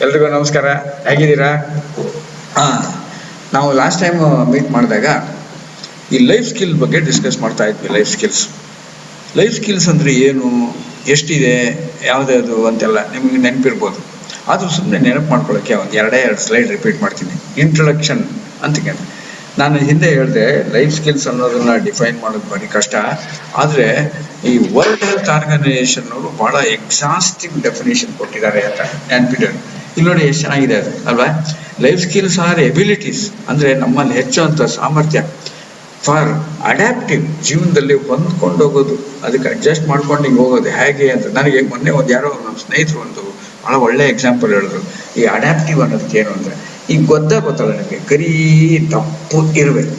ಎಲ್ರಿಗೂ ನಮಸ್ಕಾರ. ಹೇಗಿದ್ದೀರಾ? ಹಾ, ನಾವು ಲಾಸ್ಟ್ ಟೈಮ್ ಮೀಟ್ ಮಾಡಿದಾಗ ಈ ಲೈಫ್ ಸ್ಕಿಲ್ ಬಗ್ಗೆ ಡಿಸ್ಕಸ್ ಮಾಡ್ತಾ ಇದ್ವಿ. ಲೈಫ್ ಸ್ಕಿಲ್ಸ್ ಅಂದರೆ ಏನು, ಎಷ್ಟಿದೆ, ಯಾವುದ್ಯಾವುದು ಅಂತೆಲ್ಲ ನಿಮಗೆ ನೆನಪಿರ್ಬೋದು. ಆದರೂ ಸುಮ್ಮನೆ ನೆನಪು ಮಾಡ್ಕೊಳ್ಳೋಕ್ಕೆ ಒಂದು ಎರಡು ಸ್ಲೈಡ್ ರಿಪೀಟ್ ಮಾಡ್ತೀನಿ. ಇಂಟ್ರೊಡಕ್ಷನ್ ಅಂತ ನಾನು ಹಿಂದೆ ಹೇಳಿದೆ, ಲೈಫ್ ಸ್ಕಿಲ್ಸ್ ಅನ್ನೋದನ್ನ ಡಿಫೈನ್ ಮಾಡೋದು ಭಾರಿ ಕಷ್ಟ. ಆದರೆ ಈ ವರ್ಲ್ಡ್ ಹೆಲ್ತ್ ಆರ್ಗನೈಸೇಷನ್ ಅವರು ಬಹಳ ಎಕ್ಸಾಸ್ಟಿವ್ ಡೆಫಿನೇಷನ್ ಕೊಟ್ಟಿದ್ದಾರೆ ಅಂತ ನೆನ್ಪಿಟ್ಟು ಇಲ್ಲಿ ನೋಡಿ ಎಷ್ಟು ಚೆನ್ನಾಗಿದೆ ಅದು ಅಲ್ವಾ. ಲೈಫ್ ಸ್ಕಿಲ್ಸ್ ಆರ್ ಎಬಿಲಿಟೀಸ್, ಅಂದರೆ ನಮ್ಮಲ್ಲಿ ಹೆಚ್ಚುವಂಥ ಸಾಮರ್ಥ್ಯ ಫಾರ್ ಅಡ್ಯಾಪ್ಟಿವ್, ಜೀವನದಲ್ಲಿ ಹೊಂದ್ಕೊಂಡು ಹೋಗೋದು, ಅದಕ್ಕೆ ಅಡ್ಜಸ್ಟ್ ಮಾಡ್ಕೊಂಡು ಹಿಂಗೆ ಹೋಗೋದು ಹೇಗೆ ಅಂತ. ನನಗೆ ಮೊನ್ನೆ ಯಾರೋ ನಮ್ಮ ಸ್ನೇಹಿತರು ಒಂದು ಭಾಳ ಒಳ್ಳೆ ಎಕ್ಸಾಂಪಲ್ ಹೇಳಿದ್ರು. ಈ ಅಡ್ಯಾಪ್ಟಿವ್ ಅನ್ನೋದಕ್ಕೆ ಏನು ಅಂದರೆ, ಈಗ ಗೊತ್ತಲ್ಲ ನಿಮಗೆ, ಕರಿ ದಪ್ಪು ಇರಬೇಕು.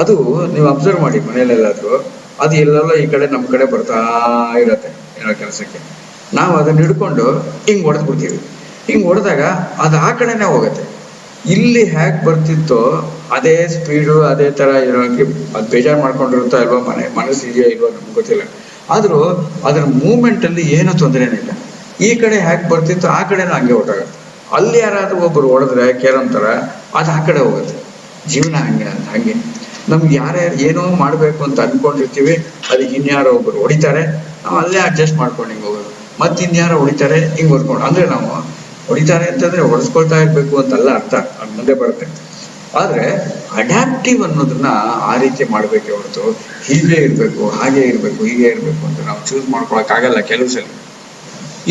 ಅದು ನೀವು ಅಬ್ಸರ್ವ್ ಮಾಡಿ ಮನೆಯಲ್ಲೆಲ್ಲಾದರೂ, ಅದು ಎಲ್ಲೆಲ್ಲ ಈ ಕಡೆ ನಮ್ಮ ಕಡೆ ಬರ್ತಾ ಇರತ್ತೆ ಏನೋ ಕೆಲಸಕ್ಕೆ. ನಾವು ಅದನ್ನ ಹಿಡ್ಕೊಂಡು ಹಿಂಗೆ ಹೊಡೆದು ಬಿಡ್ತೀವಿ. ಹಿಂಗೆ ಹೊಡೆದಾಗ ಅದು ಆ ಕಡೆನೇ ಹೋಗುತ್ತೆ. ಇಲ್ಲಿ ಹೇಗೆ ಬರ್ತಿತ್ತೋ ಅದೇ ಸ್ಪೀಡು ಅದೇ ಥರ ಇರೋಕ್ಕೆ ಅದು ಬೇಜಾರು ಮಾಡ್ಕೊಂಡಿರುತ್ತೋ ಅಲ್ವಾ, ಮನಸ್ಸು ಇದೆಯೋ ಇಲ್ವೋ ನಮ್ಗೆ ಗೊತ್ತಿಲ್ಲ. ಆದರೂ ಅದರ ಮೂಮೆಂಟಲ್ಲಿ ಏನೂ ತೊಂದರೆನೇ ಇಲ್ಲ. ಈ ಕಡೆ ಹೇಗೆ ಬರ್ತಿತ್ತೋ ಆ ಕಡೆನೂ ಹಂಗೆ ಹೊರಟಾಗುತ್ತೆ. ಅಲ್ಲಿ ಯಾರಾದರೂ ಒಬ್ಬರು ಹೊಡೆದ್ರೆ ಕೇರಂತರ ಅದು ಆ ಕಡೆ ಹೋಗುತ್ತೆ. ಜೀವನ ಹಂಗೆ ನಮ್ಗೆ ಯಾರ್ಯಾರು ಏನೋ ಮಾಡಬೇಕು ಅಂತ ಅಂದ್ಕೊಂಡಿರ್ತೀವಿ, ಅದಕ್ಕೆ ಇನ್ಯಾರೋ ಒಬ್ಬರು ಹೊಡಿತಾರೆ, ನಾವು ಅಲ್ಲೇ ಅಡ್ಜಸ್ಟ್ ಮಾಡ್ಕೊಂಡು ಹಿಂಗೆ ಹೋಗೋದು. ಮತ್ತೆ ಇನ್ಯಾರೋ ಹೊಡಿತಾರೆ, ಹಿಂಗೆ ಹೊಡ್ಕೊಂಡು. ಅಂದರೆ ನಾವು ಹೊಡಿತಾರೆ ಅಂತಂದರೆ ಹೊಡೆಸ್ಕೊಳ್ತಾ ಇರಬೇಕು ಅಂತಲ್ಲ ಅರ್ಥ, ಅದು ಮುಂದೆ ಬರುತ್ತೆ. ಆದರೆ ಅಡ್ಯಾಪ್ಟಿವ್ ಅನ್ನೋದನ್ನ ಆ ರೀತಿ ಮಾಡಬೇಕೆ ಹೊರತು ಹೀಗೆ ಇರಬೇಕು, ಹಾಗೆ ಇರಬೇಕು, ಹೀಗೆ ಇರಬೇಕು ಅಂತ ನಾವು ಚೂಸ್ ಮಾಡ್ಕೊಳಕ್ಕಾಗಲ್ಲ ಕೆಲವು ಸಲ.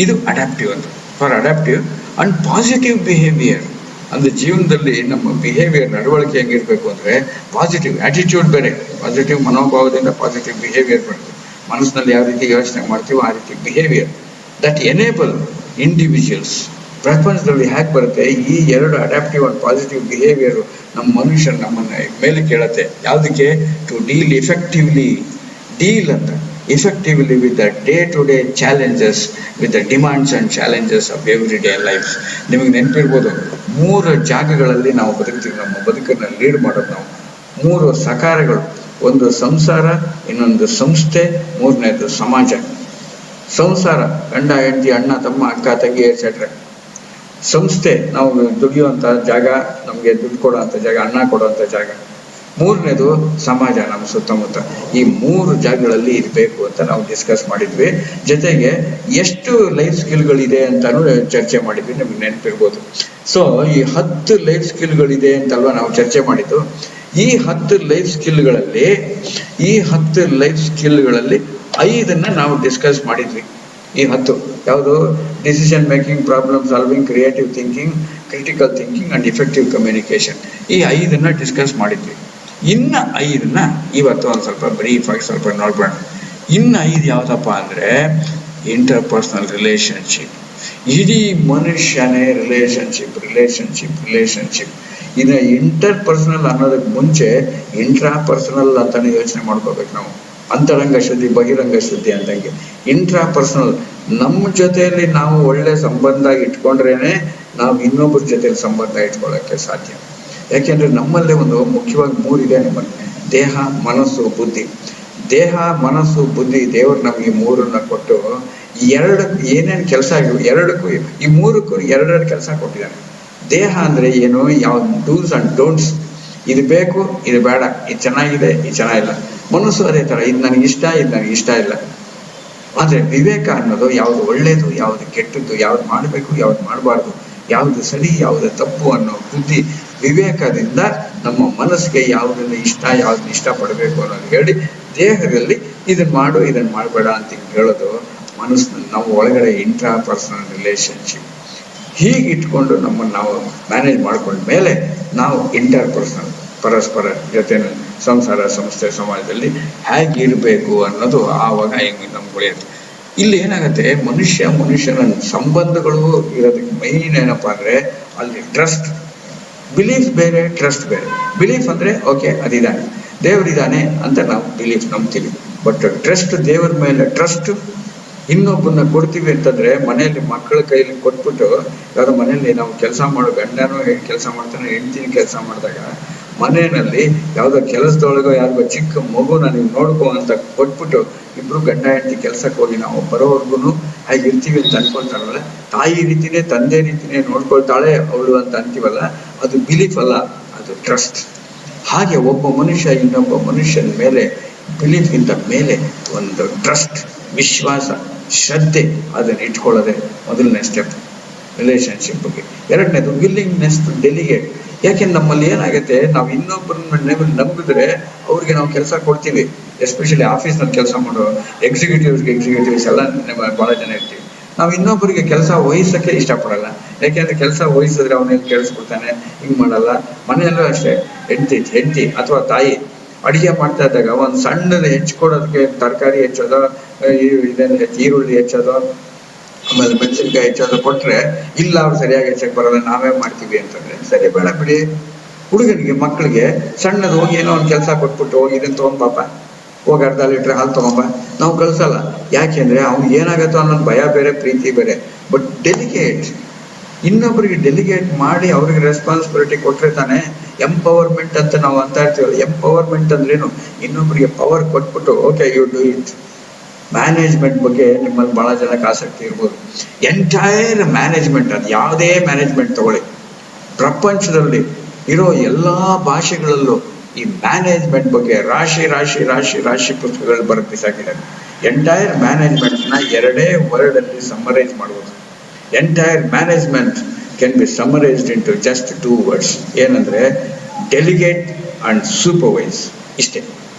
ಇದು ಅಡ್ಯಾಪ್ಟಿವ್ ಅಂತ. For adaptive and positive behaviour, ಅಂದರೆ ಜೀವನದಲ್ಲಿ ನಮ್ಮ ಬಿಹೇವಿಯರ್, ನಡವಳಿಕೆ ಹೆಂಗಿರ್ಬೇಕು ಅಂದರೆ ಪಾಸಿಟಿವ್ ಆಟಿಟ್ಯೂಡ್ ಬೇರೆ, ಪಾಸಿಟಿವ್ ಮನೋಭಾವದಿಂದ ಪಾಸಿಟಿವ್ ಬಿಹೇವಿಯರ್ ಬರುತ್ತೆ. ಮನಸ್ಸಿನಲ್ಲಿ ಯಾವ ರೀತಿ ಯೋಚನೆ ಮಾಡ್ತೀವೋ ಆ ರೀತಿ ಬಿಹೇವಿಯರ್ ದಟ್ ಎನೇಬಲ್ ಇಂಡಿವಿಜುವಲ್ಸ್. ಪ್ರಪಂಚದಲ್ಲಿ ಹೇಗೆ ಬರುತ್ತೆ ಈ ಎರಡು ಅಡ್ಯಾಪ್ಟಿವ್ ಅಂಡ್ ಪಾಸಿಟಿವ್ ಬಿಹೇವಿಯರು ನಮ್ಮ ಮನುಷ್ಯನ ನಮ್ಮನ್ನ ಮೇಲೆ ಕೇಳುತ್ತೆ. ಯಾವುದಕ್ಕೆ? ಟು ಡೀಲ್ ಎಫೆಕ್ಟಿವ್ಲಿ, ಡೀಲ್ ಅಂತ effectively with the day-to-day challenges, with the demands and challenges of everyday life. ನಿಮಗೆ ನೆನಪಿರ್ಬೋದು, 3 ಜಾಗಗಳಲ್ಲಿ ನಾವು ಬದುಕ್ತೀವಿ. ನಮ್ಮ ಬದುಕನ್ನು ಲೀಡ್ ಮಾಡೋದು ನಾವು 3 ಸಕಾರಗಳು. ಒಂದು ಸಂಸಾರ, ಇನ್ನೊಂದು ಸಂಸ್ಥೆ, ಮೂರನೇದು ಸಮಾಜ. ಸಂಸಾರ ಗಂಡ ಹೆಂಡತಿ, ಅಣ್ಣ ತಮ್ಮ, ಅಕ್ಕ ತಂಗಿ ಎಟ್ಸೆಟ್ರಾ. ಸಂಸ್ಥೆ ನಾವು ದುಡಿಯುವಂಥ ಜಾಗ, ನಮಗೆ ದುಡ್ಡು ಕೊಡುವಂಥ ಜಾಗ, ಅನ್ನ ಕೊಡುವಂಥ ಜಾಗ. ಮೂರನೇದು ಸಮಾಜ, ನಮ್ಮ ಸುತ್ತಮುತ್ತ. ಈ 3 ಜಾಗಗಳಲ್ಲಿ ಇರಬೇಕು ಅಂತ ನಾವು ಡಿಸ್ಕಸ್ ಮಾಡಿದ್ವಿ. ಜೊತೆಗೆ ಎಷ್ಟು ಲೈಫ್ ಸ್ಕಿಲ್ಗಳಿದೆ ಅಂತಾನು ಚರ್ಚೆ ಮಾಡಿದ್ವಿ, ನಮ್ಗೆ ನೆನಪಿರ್ಬೋದು. ಸೊ ಈ 10 ಲೈಫ್ ಸ್ಕಿಲ್ಗಳಿದೆ ಅಂತಲ್ವಾ ನಾವು ಚರ್ಚೆ ಮಾಡಿದ್ದು. ಈ 10 ಲೈಫ್ ಸ್ಕಿಲ್ಗಳಲ್ಲಿ 5 ನಾವು ಡಿಸ್ಕಸ್ ಮಾಡಿದ್ವಿ. ಈ 10 ಯಾವುದು? Decision making, problem solving, creative thinking, critical thinking and effective communication. ಈ 5 ಡಿಸ್ಕಸ್ ಮಾಡಿದ್ವಿ. ಇನ್ನು 5 ಇವತ್ತು ಒಂದು ಸ್ವಲ್ಪ ಬ್ರೀಫ್ ಆಗಿ ಸ್ವಲ್ಪ ನೋಡ್ಬೋಣ. ಇನ್ನು 5 ಯಾವುದಪ್ಪ ಅಂದರೆ ಇಂಟರ್ಪರ್ಸನಲ್ ರಿಲೇಷನ್ಶಿಪ್. ಇಡೀ ಮನುಷ್ಯನೇ ರಿಲೇಷನ್ಶಿಪ್. ಇನ್ನು ಇಂಟರ್ಪರ್ಸನಲ್ ಅನ್ನೋದಕ್ಕೆ ಮುಂಚೆ ಇಂಟ್ರಾಪರ್ಸನಲ್ ಅಂತಾನೆ ಯೋಚನೆ ಮಾಡ್ಕೋಬೇಕು ನಾವು. ಅಂತರಂಗ ಶುದ್ಧಿ, ಬಹಿರಂಗ ಶುದ್ಧಿ ಅಂದಂಗೆ. ಇಂಟ್ರಾಪರ್ಸನಲ್, ನಮ್ಮ ಜೊತೆಯಲ್ಲಿ ನಾವು ಒಳ್ಳೆ ಸಂಬಂಧ ಇಟ್ಕೊಂಡ್ರೇನೆ ನಾವು ಇನ್ನೊಬ್ಬರ ಜೊತೆಲಿ ಸಂಬಂಧ ಇಟ್ಕೊಳ್ಳೋಕ್ಕೆ ಸಾಧ್ಯ. ಯಾಕೆಂದ್ರೆ ನಮ್ಮಲ್ಲೇ ಒಂದು ಮುಖ್ಯವಾಗಿ 3 ಇದೆ ನಮ್ಮಲ್ಲಿ: ದೇಹ, ಮನಸ್ಸು, ಬುದ್ಧಿ. ದೇಹ, ಮನಸ್ಸು, ಬುದ್ಧಿ ದೇವರು ನಮ್ಗೆ 3 ಕೊಟ್ಟು ಏನೇನು ಕೆಲಸ ಆಗಿವೆ, ಈ 3ಕ್ಕೂ 2 ಕೆಲಸ ಕೊಟ್ಟಿದ್ದಾನೆ. ದೇಹ ಅಂದ್ರೆ ಏನು? ಯಾವ ಡೂಸ್ ಅಂಡ್ ಡೋಂಟ್ಸ್, ಇದು ಬೇಕು, ಇದು ಬೇಡ, ಇದು ಚೆನ್ನಾಗಿದೆ, ಇದು ಚೆನ್ನಾಗಿಲ್ಲ. ಮನಸ್ಸು ಅದೇ ಥರ, ಇದು ನನಗಿಷ್ಟ, ಇದು ನನಗಿಷ್ಟ ಇಲ್ಲ. ಆದರೆ ವಿವೇಕ ಅನ್ನೋದು ಯಾವುದು ಒಳ್ಳೆಯದು, ಯಾವುದು ಕೆಟ್ಟದ್ದು, ಯಾವ್ದು ಮಾಡಬೇಕು, ಯಾವ್ದು ಮಾಡಬಾರ್ದು, ಯಾವುದು ಸರಿ, ಯಾವುದು ತಪ್ಪು ಅನ್ನೋ ಬುದ್ಧಿ, ವಿವೇಕದಿಂದ ನಮ್ಮ ಮನಸ್ಸಿಗೆ ಯಾವುದನ್ನು ಇಷ್ಟ, ಯಾವ್ದನ್ನ ಇಷ್ಟಪಡಬೇಕು ಅನ್ನೋದು ಹೇಳಿ, ದೇಹದಲ್ಲಿ ಇದನ್ನು ಮಾಡು, ಇದನ್ನು ಮಾಡಬೇಡ ಅಂತ ಹೇಳೋದು ಮನಸ್ಸಿನಲ್ಲಿ ನಾವು ಒಳಗಡೆ ಇಂಟ್ರಾಪರ್ಸನಲ್ ರಿಲೇಷನ್ಶಿಪ್. ಹೀಗೆ ಇಟ್ಕೊಂಡು ನಮ್ಮನ್ನು ನಾವು ಮ್ಯಾನೇಜ್ ಮಾಡ್ಕೊಂಡ ಮೇಲೆ ನಾವು ಇಂಟರ್ಪರ್ಸನಲ್, ಪರಸ್ಪರ ಜೊತೆ ಸಂಸಾರ, ಸಂಸ್ಥೆ, ಸಮಾಜದಲ್ಲಿ ಹೇಗಿರಬೇಕು ಅನ್ನೋದು ಆವಾಗ ಹೆಂಗೆ ನಮ್ಗೆ ಉಳಿಯುತ್ತೆ. ಇಲ್ಲಿ ಏನಾಗುತ್ತೆ, ಮನುಷ್ಯನ ಸಂಬಂಧಗಳು ಇರೋದಕ್ಕೆ ಮೈನ್ ಏನಪ್ಪಾ ಅಂದರೆ ಅಲ್ಲಿ ಟ್ರಸ್ಟ್. ಬಿಲೀಫ್ ಬೇರೆ, ಟ್ರಸ್ಟ್ ಬೇರೆ. ಬಿಲೀಫ್ ಅಂದರೆ ಓಕೆ ಅದಿದ್ದಾನೆ, ದೇವರಿದ್ದಾನೆ ಅಂತ ನಾವು ಬಿಲೀಫ್ ನಂಬ್ತೀವಿ. ಬಟ್ ಟ್ರಸ್ಟ್, ದೇವರ ಮೇಲೆ ಟ್ರಸ್ಟ್. ಇನ್ನೊಬ್ಬನ್ನ ಕೊಡ್ತೀವಿ ಅಂತಂದ್ರೆ ಮನೆಯಲ್ಲಿ ಮಕ್ಕಳ ಕೈಲಿ ಕೊಟ್ಬಿಟ್ಟು, ಯಾವ್ದೋ ಮನೆಯಲ್ಲಿ ನಾವು ಕೆಲಸ ಮಾಡೋ ಗಂಡನೂ ಕೆಲಸ ಮಾಡ್ತಾನೆ, ಹೆಂಡತಿನ ಕೆಲಸ ಮಾಡಿದಾಗ ಮನೆಯಲ್ಲಿ ಯಾವುದೋ ಕೆಲಸದೊಳಗೋ ಯಾರಿಗೋ ಚಿಕ್ಕ ಮಗುನ ನೀವು ನೋಡ್ಕೋ ಅಂತ ಕೊಟ್ಬಿಟ್ಟು ಇಬ್ರು ಗಂಡ ಹೆಂಡತಿ ಕೆಲ್ಸಕ್ಕೆ ಹೋಗಿ ನಾವು ಬರೋವರ್ಗು ಹಾಗೆ ಇರ್ತೀವಿ ಅಂತ ಅನ್ಕೊಳ್ತಾರಲ್ಲ, ತಾಯಿ ರೀತಿನೇ ತಂದೆ ರೀತಿನೇ ನೋಡ್ಕೊಳ್ತಾಳೆ ಅವಳು ಅಂತ ಅಂತೀವಲ್ಲ, ಅದು ಬಿಲೀಫ್ ಅಲ್ಲ, ಅದು ಟ್ರಸ್ಟ್. ಹಾಗೆ ಒಬ್ಬ ಮನುಷ್ಯ ಇನ್ನೊಬ್ಬ ಮನುಷ್ಯನ ಮೇಲೆ ಬಿಲೀಫ್ ಇಂದ ಮೇಲೆ ಒಂದು ಟ್ರಸ್ಟ್, ವಿಶ್ವಾಸ, ಶ್ರದ್ಧೆ ಅದನ್ನ ಇಟ್ಕೊಳ್ಳೋದೆ ಮೊದಲನೇ ಸ್ಟೆಪ್ ರಿಲೇಶನ್ಶಿಪ್ಗೆ. ಎರಡನೇದು ವಿಲ್ಲಿಂಗ್ನೆಸ್ ಟು ಡೆಲಿಗೇಟ್. ಯಾಕೆಂದ್ರೆ ನಮ್ಮಲ್ಲಿ ಏನಾಗುತ್ತೆ, ನಾವು ಇನ್ನೊಬ್ಬರನ್ನ ನಂಬಿದ್ರೆ ಅವ್ರಿಗೆ ನಾವು ಕೆಲಸ ಕೊಡ್ತೀವಿ. ಎಸ್ಪೆಷಲಿ ಆಫೀಸ್ನಲ್ಲಿ ಕೆಲಸ ಮಾಡೋ ಎಕ್ಸಿಕ್ಯೂಟಿವ್ಸ್ ಎಲ್ಲ ಬಹಳ ಜನ ಇರ್ತೀವಿ. ನಾವು ಇನ್ನೊಬ್ಬರಿಗೆ ಕೆಲಸ ವಹಿಸಕ್ಕೆ ಇಷ್ಟಪಡಲ್ಲ. ಯಾಕೆಂದ್ರೆ ಕೆಲಸ ವಹಿಸಿದ್ರೆ ಅವನೇನು ಕೇಳಿಸ್ಕೊಡ್ತಾನೆ, ಹಿಂಗ್ ಮಾಡಲ್ಲ. ಮನೆಯಲ್ಲೂ ಅಷ್ಟೇ, ಹೆಂಡತಿ ಅಥವಾ ತಾಯಿ ಅಡಿಗೆ ಮಾಡ್ತಾ ಇದ್ದಾಗ ಒಂದು ಸಣ್ಣದ ಹೆಚ್ಕೊಡೋದಕ್ಕೆ ತರಕಾರಿ ಹೆಚ್ಚೋದು, ಈರುಳ್ಳಿ ಹೆಚ್ಚೋದು, ಆಮೇಲೆ ಮೆಣಸಿನ್ಕಾಯಿ ಹೆಚ್ಚೋದು ಕೊಟ್ರೆ, ಇಲ್ಲ ಅವ್ರು ಸರಿಯಾಗಿ ಹೆಚ್ಚಕ್ಕೆ ಬರೋಲ್ಲ, ನಾವೇ ಮಾಡ್ತೀವಿ ಅಂತಂದ್ರೆ ಸರಿ ಬೇಡ ಬಿಡಿ. ಹುಡುಗನಿಗೆ ಮಕ್ಕಳಿಗೆ ಸಣ್ಣದು ಹೋಗಿ ಏನೋ ಒಂದು ಕೆಲಸ ಕೊಟ್ಬಿಟ್ಟು ಹೋಗಿ ಇದನ್ನ ತಗೊಂಬಾಪ, ಹೋಗಿ ಅರ್ಧ ಲೀಟ್ರ್ ಹಾಲು ತಗೊಂಬ, ನಾವು ಕಳ್ಸಲ್ಲ. ಯಾಕೆಂದ್ರೆ ಅವ್ನಿಗೆ ಏನಾಗತ್ತೋ ಅನ್ನೋದು ಭಯ ಬೇರೆ, ಪ್ರೀತಿ ಬೇರೆ. ಬಟ್ ಡೆಲಿಗೇಟ್, ಇನ್ನೊಬ್ಬರಿಗೆ ಡೆಲಿಗೇಟ್ ಮಾಡಿ ಅವ್ರಿಗೆ ರೆಸ್ಪಾನ್ಸಿಬಿಲಿಟಿ ಕೊಟ್ರೆ ತಾನೆ ಎಂಪವರ್ಮೆಂಟ್ ಅಂತ ನಾವು ಅಂತ ಇರ್ತೀವಲ್ಲ. ಎಂಪವರ್ಮೆಂಟ್ ಅಂದ್ರೇನು? ಇನ್ನೊಬ್ಬರಿಗೆ ಪವರ್ ಕೊಟ್ಬಿಟ್ಟು okay you do it. Management ಬಗ್ಗೆ ನಿಮ್ಮಲ್ಲಿ ಬಹಳ ಜನಕ್ಕೆ ಆಸಕ್ತಿ ಇರ್ಬೋದು. ಎಂಟೈರ್ ಮ್ಯಾನೇಜ್ಮೆಂಟ್, ಅದು ಯಾವುದೇ ಮ್ಯಾನೇಜ್ಮೆಂಟ್ ತಗೊಳ್ಳಿ, ಪ್ರಪಂಚದಲ್ಲಿ ಇರೋ ಎಲ್ಲಾ ಭಾಷೆಗಳಲ್ಲೂ ಈ ಮ್ಯಾನೇಜ್ಮೆಂಟ್ ಬಗ್ಗೆ ರಾಶಿ ರಾಶಿ ರಾಶಿ ರಾಶಿ ಪುಸ್ತಕಗಳು ಬರೆದು ಬಿಸಾಕಿದ್ದಾರೆ. ಎಂಟೈರ್ ಮ್ಯಾನೇಜ್ಮೆಂಟ್ನ ಎರಡೇ ವರ್ಡ್ ಅಲ್ಲಿ ಸಮ್ಮರೈಸ್ ಮಾಡುವುದು. Entire management can be summarised into just 2 words. ಏನಂದ್ರೆ ಡೆಲಿಗೇಟ್ ಅಂಡ್ ಸೂಪರ್ವೈಸ್. ಇಷ್ಟೇ.